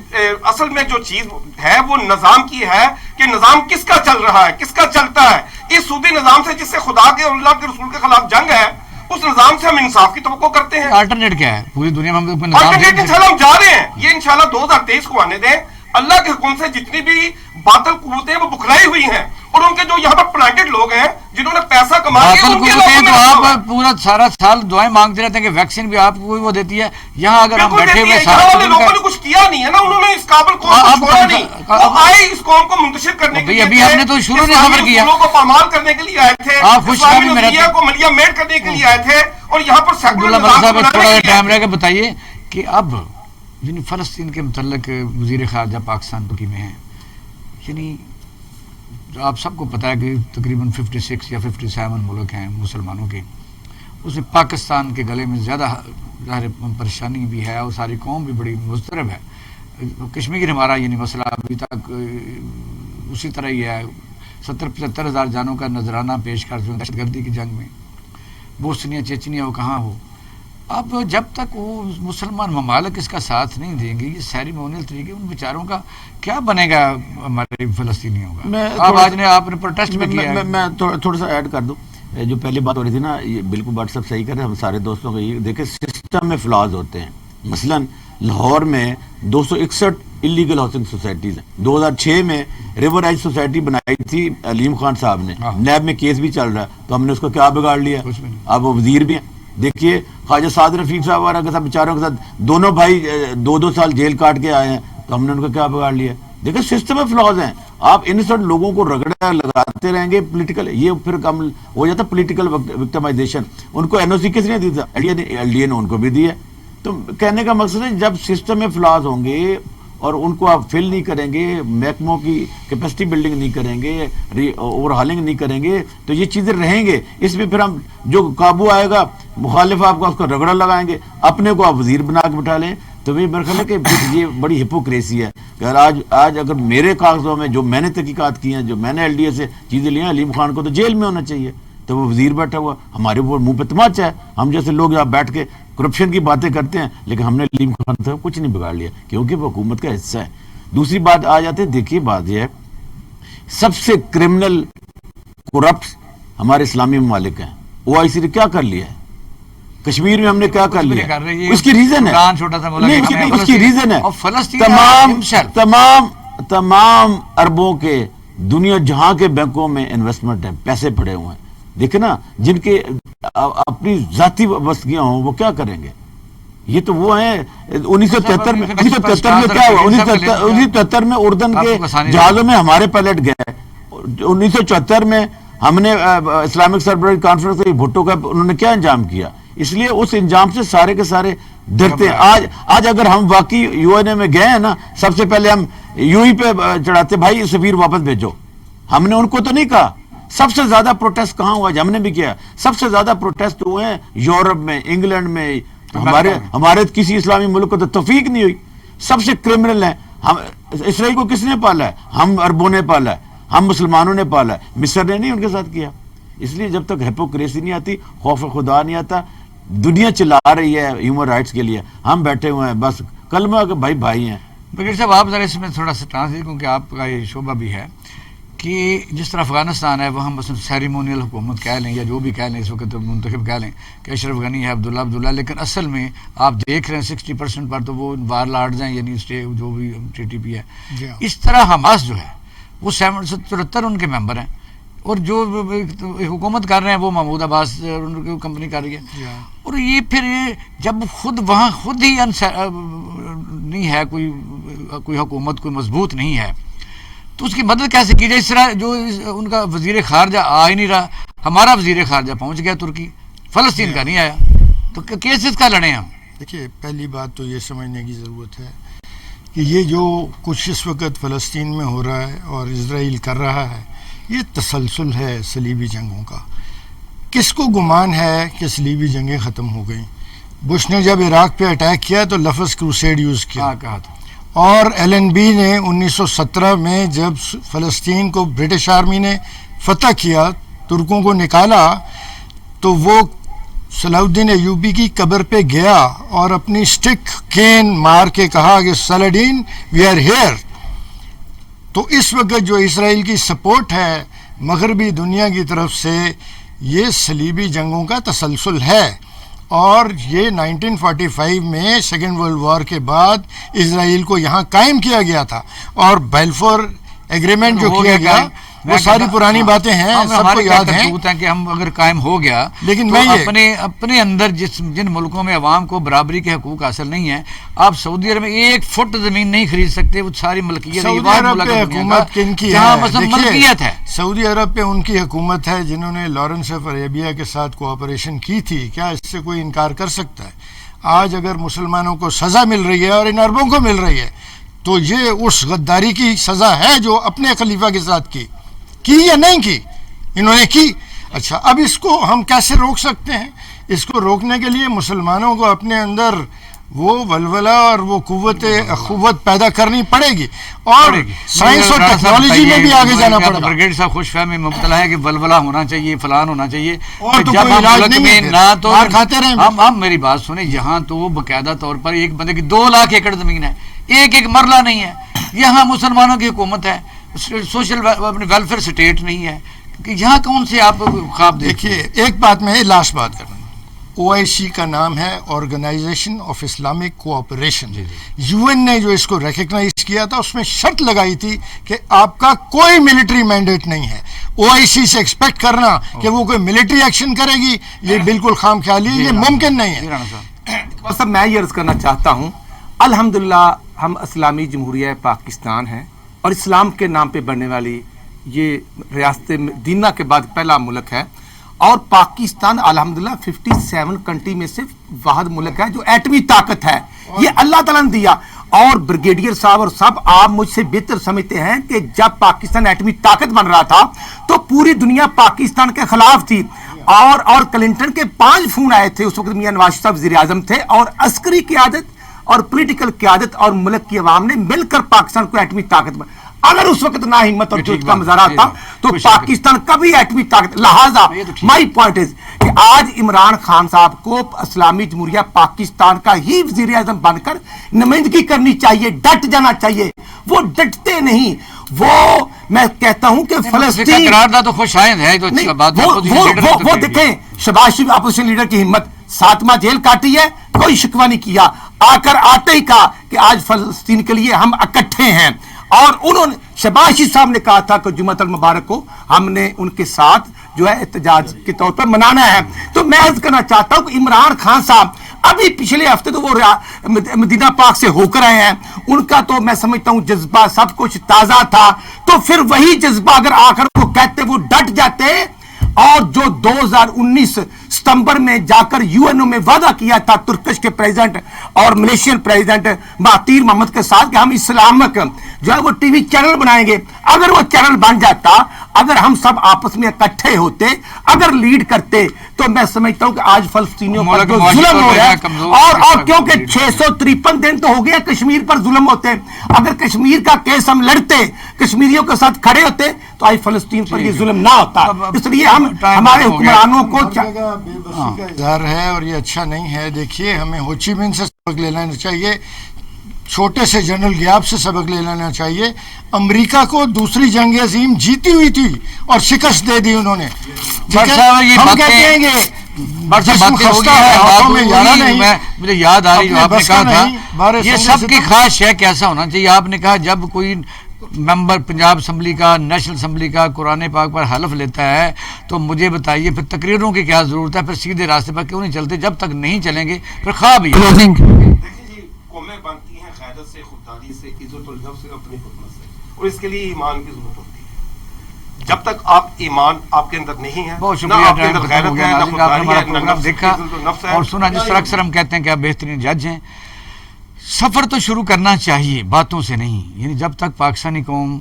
Speaker 6: اصل میں جو چیز ہے وہ نظام کی ہے کہ نظام کس کا چل رہا ہے کس کا چلتا ہے. اس سودی نظام سے جس سے خدا کے اور اللہ کے رسول کے خلاف جنگ ہے اس نظام سے ہم انصاف کی توقع کرتے ہیں.
Speaker 1: آلٹرنیٹ کیا ہے پوری دنیا میں
Speaker 6: آلٹرنیٹ انشاءاللہ ہم جا رہے ہیں یہ انشاءاللہ 2023 کو آنے دیں. اللہ کے حکم سے جتنی بھی باطل قوتیں وہ بکھرائی ہوئی ہیں اور ان کے جو یہاں پر پلانٹڈ لوگ ہیں جنہوں نے پیسہ کما لیا ان کے لوگوں
Speaker 1: تو آپ پورا سارا سال دعائیں مانگتے رہتے ہیں کہ ویکسین بھی آپ کو وہ دیتی ہے یہاں اگر ہم بیٹھے ہوئے
Speaker 6: والے لوگوں نے کچھ کیا نہیں ہے نا انہوں نے اس قابل قوم کو چھوڑا نہیں وہ آئے اس قوم کو منتشر کرنے کے لیے
Speaker 1: ابھی ہم نے تو شروع نہیں خبر کیا
Speaker 6: کو پامال کرنے کے لیے آئے تھے اسلامی نظریہ کو ملیا میٹ کرنے کے لیے آئے تھے اور یہاں پر
Speaker 1: عبداللہ ملک صاحب تھوڑا ٹائم رہ کے بتائیے کہ اب یعنی فلسطین کے متعلق وزیر خارجہ پاکستان ترکی میں ہیں یعنی آپ سب کو پتہ ہے کہ تقریباً 56 یا 57 ملک ہیں مسلمانوں کے اس میں پاکستان کے گلے میں زیادہ ظاہر پریشانی بھی ہے اور ساری قوم بھی بڑی مضطرب ہے. کشمیر ہمارا یعنی مسئلہ ابھی تک اسی طرح ہی ہے 70-75 ہزار جانوں کا نذرانہ پیش کر دوں دہشت گردی کی جنگ میں بوسنیا چیچنیا وہ کہاں ہو. اب جب تک وہ مسلمان ممالک اس کا ساتھ نہیں دیں گے یہ سیریمونیل طریقے ان بیچاروں کا کیا بنے گا ہمارے فلسطینیوں کا. آپ نے پروٹیسٹ میں کیا
Speaker 2: میں تھوڑا سا ایڈ کر دوں جو پہلی بات ہو رہی تھی نا یہ بالکل بات سب صحیح کر رہے ہیں ہم سارے دوستوں کو یہ دیکھیں سسٹم میں فلاز ہوتے ہیں. مثلاً لاہور میں 261 اللیگل ہاؤسنگ سوسائٹیز ہیں. 2006 میں ریور ایج سوسائٹی بنائی تھی علیم خان صاحب نے نیب میں کیس بھی چل رہا ہے تو ہم نے اس کو کیا بگاڑ لیا اب وہ وزیر بھی ہیں. دیکھیے خواجہ سعد رفیق صاحب وغیرہ کے ساتھ بیچاروں کے ساتھ دونوں بھائی 2 سال جیل کاٹ کے آئے ہیں تو ہم نے ان کو کیا بگاڑ لیا. دیکھیں سسٹم میں فلاز ہیں. آپ انسنٹ لوگوں کو رگڑا لگاتے رہیں گے پولیٹیکل یہ پھر کم ہو جاتا پولیٹیکل وکٹمائزیشن. ان کو این او سی کس نے دی تھا ایل ڈی اے نے ان کو بھی دی ہے. تو کہنے کا مقصد ہے جب سسٹم میں فلاز ہوں گے اور ان کو آپ فل نہیں کریں گے محکموں کی کیپیسٹی بلڈنگ نہیں کریں گے اوور ہالنگ نہیں کریں گے تو یہ چیزیں رہیں گے. اس میں پھر ہم جو قابو آئے گا مخالف آپ کو اس کو رگڑا لگائیں گے اپنے کو آپ وزیر بنا کے بٹھا لیں. تو میرا خیال ہے کہ یہ بڑی ہپوکریسی ہے کہ آج اگر میرے کاغذوں میں جو میں نے تحقیقات کی ہیں جو میں نے ایل ڈی اے سے چیزیں لی ہیں علیم خان کو تو جیل میں ہونا چاہیے تو وہ وزیر بیٹھا ہوا ہمارے اوپر منہ پہ تماچا ہے. ہم جیسے لوگ یہاں بیٹھ کے کرپشن کی باتیں کرتے ہیں لیکن ہم نے علیم خان سے کچھ نہیں بگاڑ لیا کیونکہ وہ حکومت کا حصہ ہے. دوسری بات آ جاتے ہیں دیکھیے بات یہ ہے سب سے کرمنل کرپٹ ہمارے اسلامی ممالک ہیں. او آئی سی نے کیا کر لیا ہے کشمیر میں ہم نے کیا کر لیا اس کی ریزن ہے اس کی ریزن ہے تمام اربوں کے دنیا جہاں کے بینکوں میں انویسٹمنٹ ہیں پیسے پڑے ہوئے ہیں. دیکھیں نا جن کے اپنی ذاتی وابستگیاں ہوں وہ کیا کریں گے. یہ تو وہ ہیں 1973 میں کیا ہوا 1973 میں اردن کے جہازوں میں ہمارے پائلٹ گئے. 1974 میں ہم نے اسلامک سربراہی کانفرنس بھٹو کا انہوں نے کیا انجام کیا. اس لیے اس انجام سے سارے کے سارے ڈرتے ہیں. آج اگر ہم واقعی یو این اے میں گئے ہیں نا سب سے پہلے ہم یو ہی پہ چڑھاتے بھائی سفیر واپس بھیجو. ہم نے ان کو تو نہیں کہا. سب سے زیادہ پروٹیسٹ کہاں ہوا ہم نے بھی کیا سب سے زیادہ پروٹیسٹ ہوئے ہیں یورپ میں انگلینڈ میں. ہمارے کسی اسلامی ملک کو تو توفیق نہیں ہوئی. سب سے کرمنل ہیں. ہم اسرائیل کو کس نے پالا ہے ہم عربوں نے پالا ہے ہم مسلمانوں نے پالا ہے مصر نے نہیں ان کے ساتھ کیا. اس لیے جب تک ہیپوکریسی نہیں آتی خوف خدا نہیں آتا دنیا چلا رہی ہے ہیومن رائٹس کے لیے ہم بیٹھے ہوئے ہیں بس کلمہ کہ بھائی بھائی ہیں.
Speaker 1: بغیر صاحب آپ ذرا اس میں تھوڑا سا ٹرانسلیٹ کیونکہ آپ کا یہ شعبہ بھی ہے کہ جس طرح افغانستان ہے وہ ہم مثلا سیریمونیل حکومت کہہ لیں یا جو بھی کہہ لیں اس وقت منتخب کہہ لیں کہ اشرف غنی ہے عبداللہ لیکن اصل میں آپ دیکھ رہے ہیں 60% پر تو وہ وار لارڈز ہیں یعنی جو بھی ٹی ٹی پی ہے. اس طرح حماس جو ہے وہ 73 ان کے ممبر ہیں اور جو حکومت کر رہے ہیں وہ محمود عباس کمپنی کر رہی ہے. اور یہ پھر جب وہاں خود ہی نہیں ہے کوئی حکومت کوئی مضبوط نہیں ہے تو اس کی مدد کیسے کی جائے. اس طرح جو ان کا وزیر خارجہ آ ہی نہیں رہا ہمارا وزیر خارجہ پہنچ گیا ترکی فلسطین کا نہیں آیا تو کیسز کا لڑیں ہم.
Speaker 4: دیکھیے پہلی بات تو یہ سمجھنے کی ضرورت ہے کہ یہ جو کچھ اس وقت فلسطین میں ہو رہا ہے اور اسرائیل کر رہا ہے یہ تسلسل ہے صلیبی جنگوں کا. کس کو گمان ہے کہ صلیبی جنگیں ختم ہو گئیں؟ بش نے جب عراق پہ اٹیک کیا تو لفظ کروسیڈ یوز کیا
Speaker 1: کہا تھا.
Speaker 4: اور ایل این بی نے 1917 میں جب فلسطین کو برٹش آرمی نے فتح کیا، ترکوں کو نکالا، تو وہ صلاح الدین ایوبی کی قبر پہ گیا اور اپنی سٹک کین مار کے کہا کہ سلاڈین وی آر ہیئر. تو اس وقت جو اسرائیل کی سپورٹ ہے مغربی دنیا کی طرف سے، یہ صلیبی جنگوں کا تسلسل ہے. اور یہ 1945 میں سیکنڈ ورلڈ وار کے بعد اسرائیل کو یہاں قائم کیا گیا تھا، اور بیلفور ایگریمنٹ جو کیا گیا وہ ساری پرانی باتیں ہیں، سب کو یاد ہیں
Speaker 1: کہ ہم اگر قائم ہو گیا
Speaker 4: لیکن
Speaker 1: تو
Speaker 4: میں
Speaker 1: اپنے اندر جن ملکوں میں عوام کو برابری کے حقوق حاصل نہیں ہیں، آپ سعودی عرب میں 1 فٹ زمین نہیں خرید سکتے. وہ ساری ملکیت
Speaker 4: سعودی عرب پہ حکومت کن کی ہے؟ سعودی عرب پہ ان کی حکومت ہے جنہوں نے لارنس آف عربیہ کے ساتھ کوآپریشن کی تھی. کیا اس سے کوئی انکار کر سکتا ہے؟ آج اگر مسلمانوں کو سزا مل رہی ہے اور ان عربوں کو مل رہی ہے تو یہ اس غداری کی سزا ہے جو اپنے خلیفہ کے ساتھ کی یا نہیں کی؟ انہوں نے کی. اچھا، اب اس کو ہم کیسے روک سکتے ہیں؟ اس کو روکنے کے لیے مسلمانوں کو اپنے اندر وہ ولولہ اور وہ قوت پیدا کرنی پڑے گی، اور سائنس اور ٹیکنالوجی میں بھی آگے جانا پڑے گا.
Speaker 1: برگیڈ صاحب خوش فہمی میں مبتلا ہے کہ ولولہ ہونا چاہیے، فلان ہونا چاہیے،
Speaker 4: اور تو
Speaker 1: جب
Speaker 4: کوئی
Speaker 1: ہم
Speaker 4: علاج
Speaker 1: ملک
Speaker 4: نہیں
Speaker 1: میں
Speaker 4: ہے،
Speaker 1: نہ تو
Speaker 4: کھاتے رہیں.
Speaker 1: ہم میری بات سنیں، یہاں تو باقاعدہ طور پر ایک بندے کی 2 لاکھ ایکڑ زمین ہے، ایک مرلہ نہیں ہے. یہاں مسلمانوں کی حکومت ہے، سوشل اپنے ویلفیئر سٹیٹ نہیں ہے، کہ یہاں کون سے آپ خواب
Speaker 4: دیکھیے ایک بات میں لاسٹ بات کروں. OIC کا نام ہے organisation of Islamic cooperation. UN نے جو اس کو ریکگنائز کیا تھا اس میں شرط لگائی تھی کہ آپ کا کوئی ملٹری مینڈیٹ نہیں ہے. OIC سے ایکسپیکٹ کرنا کہ وہ کوئی ملٹری ایکشن کرے گی یہ بالکل خام خیالی ہے، یہ ممکن نہیں ہے.
Speaker 5: صاحب میں یہ عرض کرنا چاہتا ہوں، الحمدللہ ہم اسلامی جمہوریہ پاکستان ہیں، اور اسلام کے نام پہ بننے والی یہ ریاست مدینہ کے بعد پہلا ملک ہے. اور پاکستان الحمدللہ 57 کنٹری میں سے واحد ملک ہے جو ایٹمی طاقت ہے. یہ اللہ تعالیٰ نے دیا. اور بریگیڈیئر صاحب اور سب آپ مجھ سے بہتر سمجھتے ہیں کہ جب پاکستان ایٹمی طاقت بن رہا تھا تو پوری دنیا پاکستان کے خلاف تھی، اور کلنٹن کے 5 فون آئے تھے. اس وقت میاں نواز صاحب وزیر اعظم تھے، اور عسکری قیادت اور پولیٹیکل قیادت اور ملک کی عوام نے مل کر پاکستان کو ایٹمی طاقت بنا. اگر اس وقت نہ ہمت اور جرأت کا مظاہرہ تھا تو پاکستان کبھی ایٹمی طاقت. لہذا مائی پوائنٹ از کہ آج عمران خان صاحب کو اسلامی جمہوریہ پاکستان کا ہی وزیر اعظم بن کر نمائندگی کرنی چاہیے، ڈٹ جانا چاہیے. وہ ڈٹتے نہیں. وہ میں کہتا ہوں کہ فلسطین
Speaker 1: تو خوش آئند ہے،
Speaker 5: وہ دیکھیں شہباز شریف اپوزیشن لیڈر کی ہمت، 7 جیل کاٹی ہے، کوئی شکوہ نہیں کیا، آ کر آتے ہی کہا کہ آج فلسطین کے لیے ہم اکٹھے ہیں. اور انہوں نے شہباز شریف صاحب نے کہا تھا کہ جمعۃ المبارک کو ہم نے ان کے ساتھ جو ہے احتجاج کے طور پر منانا ہے. تو میں عرض کرنا چاہتا ہوں کہ عمران خان صاحب ابھی پچھلے ہفتے تو وہ مدینہ پاک سے ہو کر آئے ہیں، ان کا تو میں سمجھتا ہوں جذبہ سب کچھ تازہ تھا. تو پھر وہی جذبہ اگر آ کر وہ کہتے وہ ڈٹ جاتے، اور جو 2019 ستمبر میں جا کر UN میں وعدہ کیا تھا ترکش کے پریزیڈنٹ اور ملیشین پریزیڈنٹ مہاتیر محمد کے ساتھ کہ ہم اسلامک جو ہے وہ ٹی وی چینل بنائیں گے، اگر وہ چینل بن جاتا، اگر ہم سب آپس میں اکٹھے ہوتے، اگر لیڈ کرتے، تو میں سمجھتا ہوں کہ آج فلسطینیوں پر جو ظلم ہو رہا ہے، اور کیونکہ 653 دن تو ہو گیا کشمیر پر ظلم ہوتے، اگر کشمیر کا کیس ہم لڑتے، کشمیریوں کے ساتھ کھڑے ہوتے تو آج فلسطین پر یہ ظلم نہ ہوتا. اس لیے ہم ہمارے حکمرانوں کو
Speaker 4: بے بسی کا اظہار ہے اور یہ اچھا نہیں ہے. دیکھیے ہمیں ہوچی مین سے سبق لے لینا چاہیے، چھوٹے سے جنرل گیاب سے سبق لے لینا چاہیے. امریکہ کو دوسری جنگ عظیم جیتی ہوئی تھی اور شکست دے دی انہوں نے. ہم کہتے ہیں کہ
Speaker 1: مجھے یاد آ رہی جو آپ نے کہا تھا، یہ سب کی خواہش ہے کہ ایسا ہونا چاہیے. آپ نے کہا جب کوئی ممبر پنجاب اسمبلی کا، نیشنل اسمبلی کا قرآن پاک پر حلف لیتا ہے تو مجھے بتائیے پھر تقریروں کی کیا ضرورت ہے؟ پھر سیدھے راستے پر کیوں نہیں چلتے؟ جب تک نہیں چلیں گے پھر خواب ہی.
Speaker 6: دیکھیں جی، قومیں بنتی ہیں غیرت سے، خودداری سے، عزت النفس سے، اپنی حکمت سے، اور اس کے لیے ایمان کی ضرورت ہوتی ہے. جب تک آپ ایمان آپ کے اندر نہیں ہے،
Speaker 1: بہت
Speaker 6: نہ
Speaker 1: شکریہ،
Speaker 6: آپ کے
Speaker 1: ٹائم
Speaker 6: اندر
Speaker 1: ختم ہو
Speaker 6: غیرت
Speaker 1: گیا
Speaker 6: ہے، نہ
Speaker 1: ناظرین، آپ نے
Speaker 6: خودداری
Speaker 1: ہمارا
Speaker 6: ہے، نہ
Speaker 1: پروگرام
Speaker 6: نفس
Speaker 1: دیکھا
Speaker 6: عزت و نفس ہے۔
Speaker 1: اور سنا جس طرح اکثر ہم کہتے ہیں کہ آپ بہترین جج ہیں. سفر تو شروع کرنا چاہیے باتوں سے نہیں، یعنی جب تک پاکستانی قوم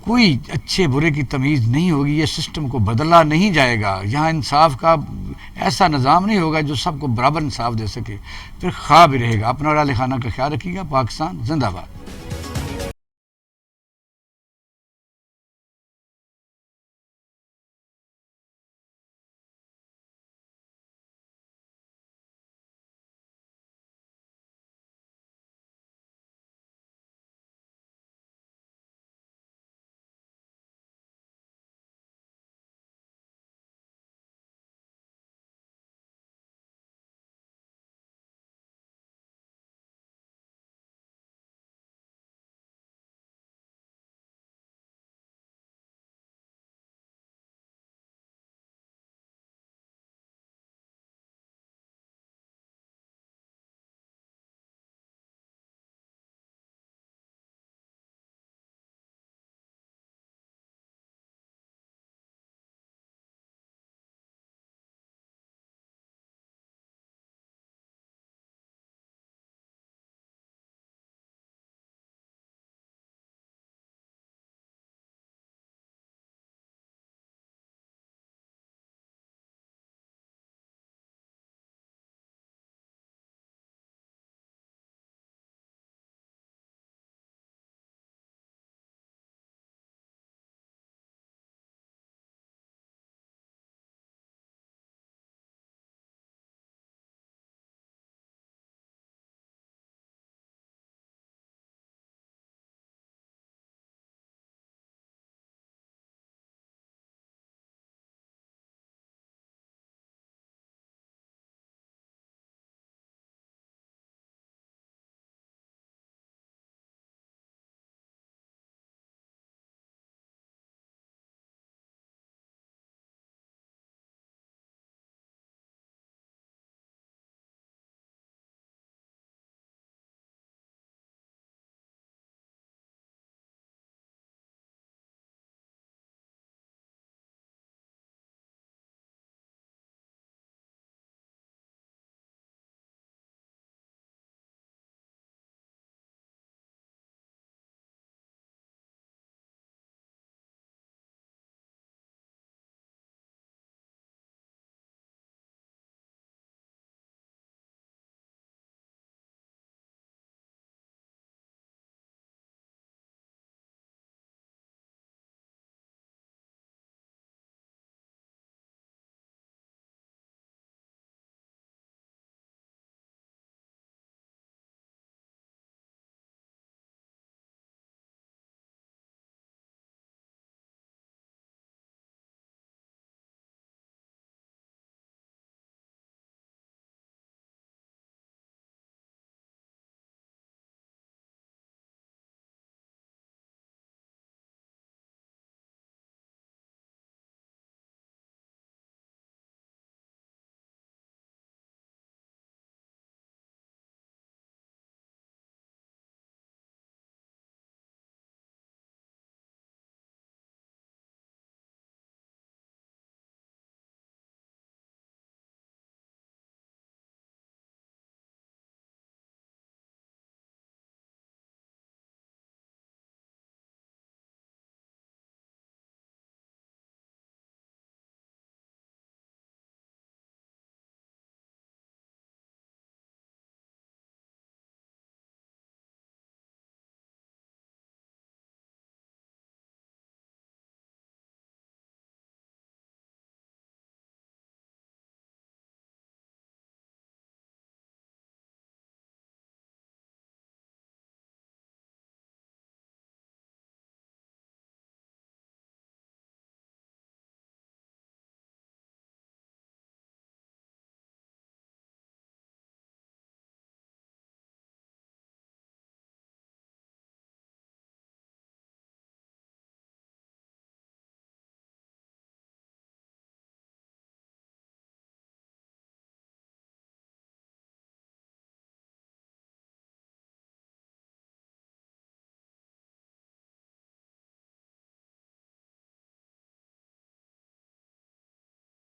Speaker 1: کوئی اچھے برے کی تمیز نہیں ہوگی، یہ سسٹم کو بدلا نہیں جائے گا، یہاں انصاف کا ایسا نظام نہیں ہوگا جو سب کو برابر انصاف دے سکے، پھر خواب ہی رہے گا. اپنا اور اہل خانہ کا خیال رکھیے گا. پاکستان زندہ باد.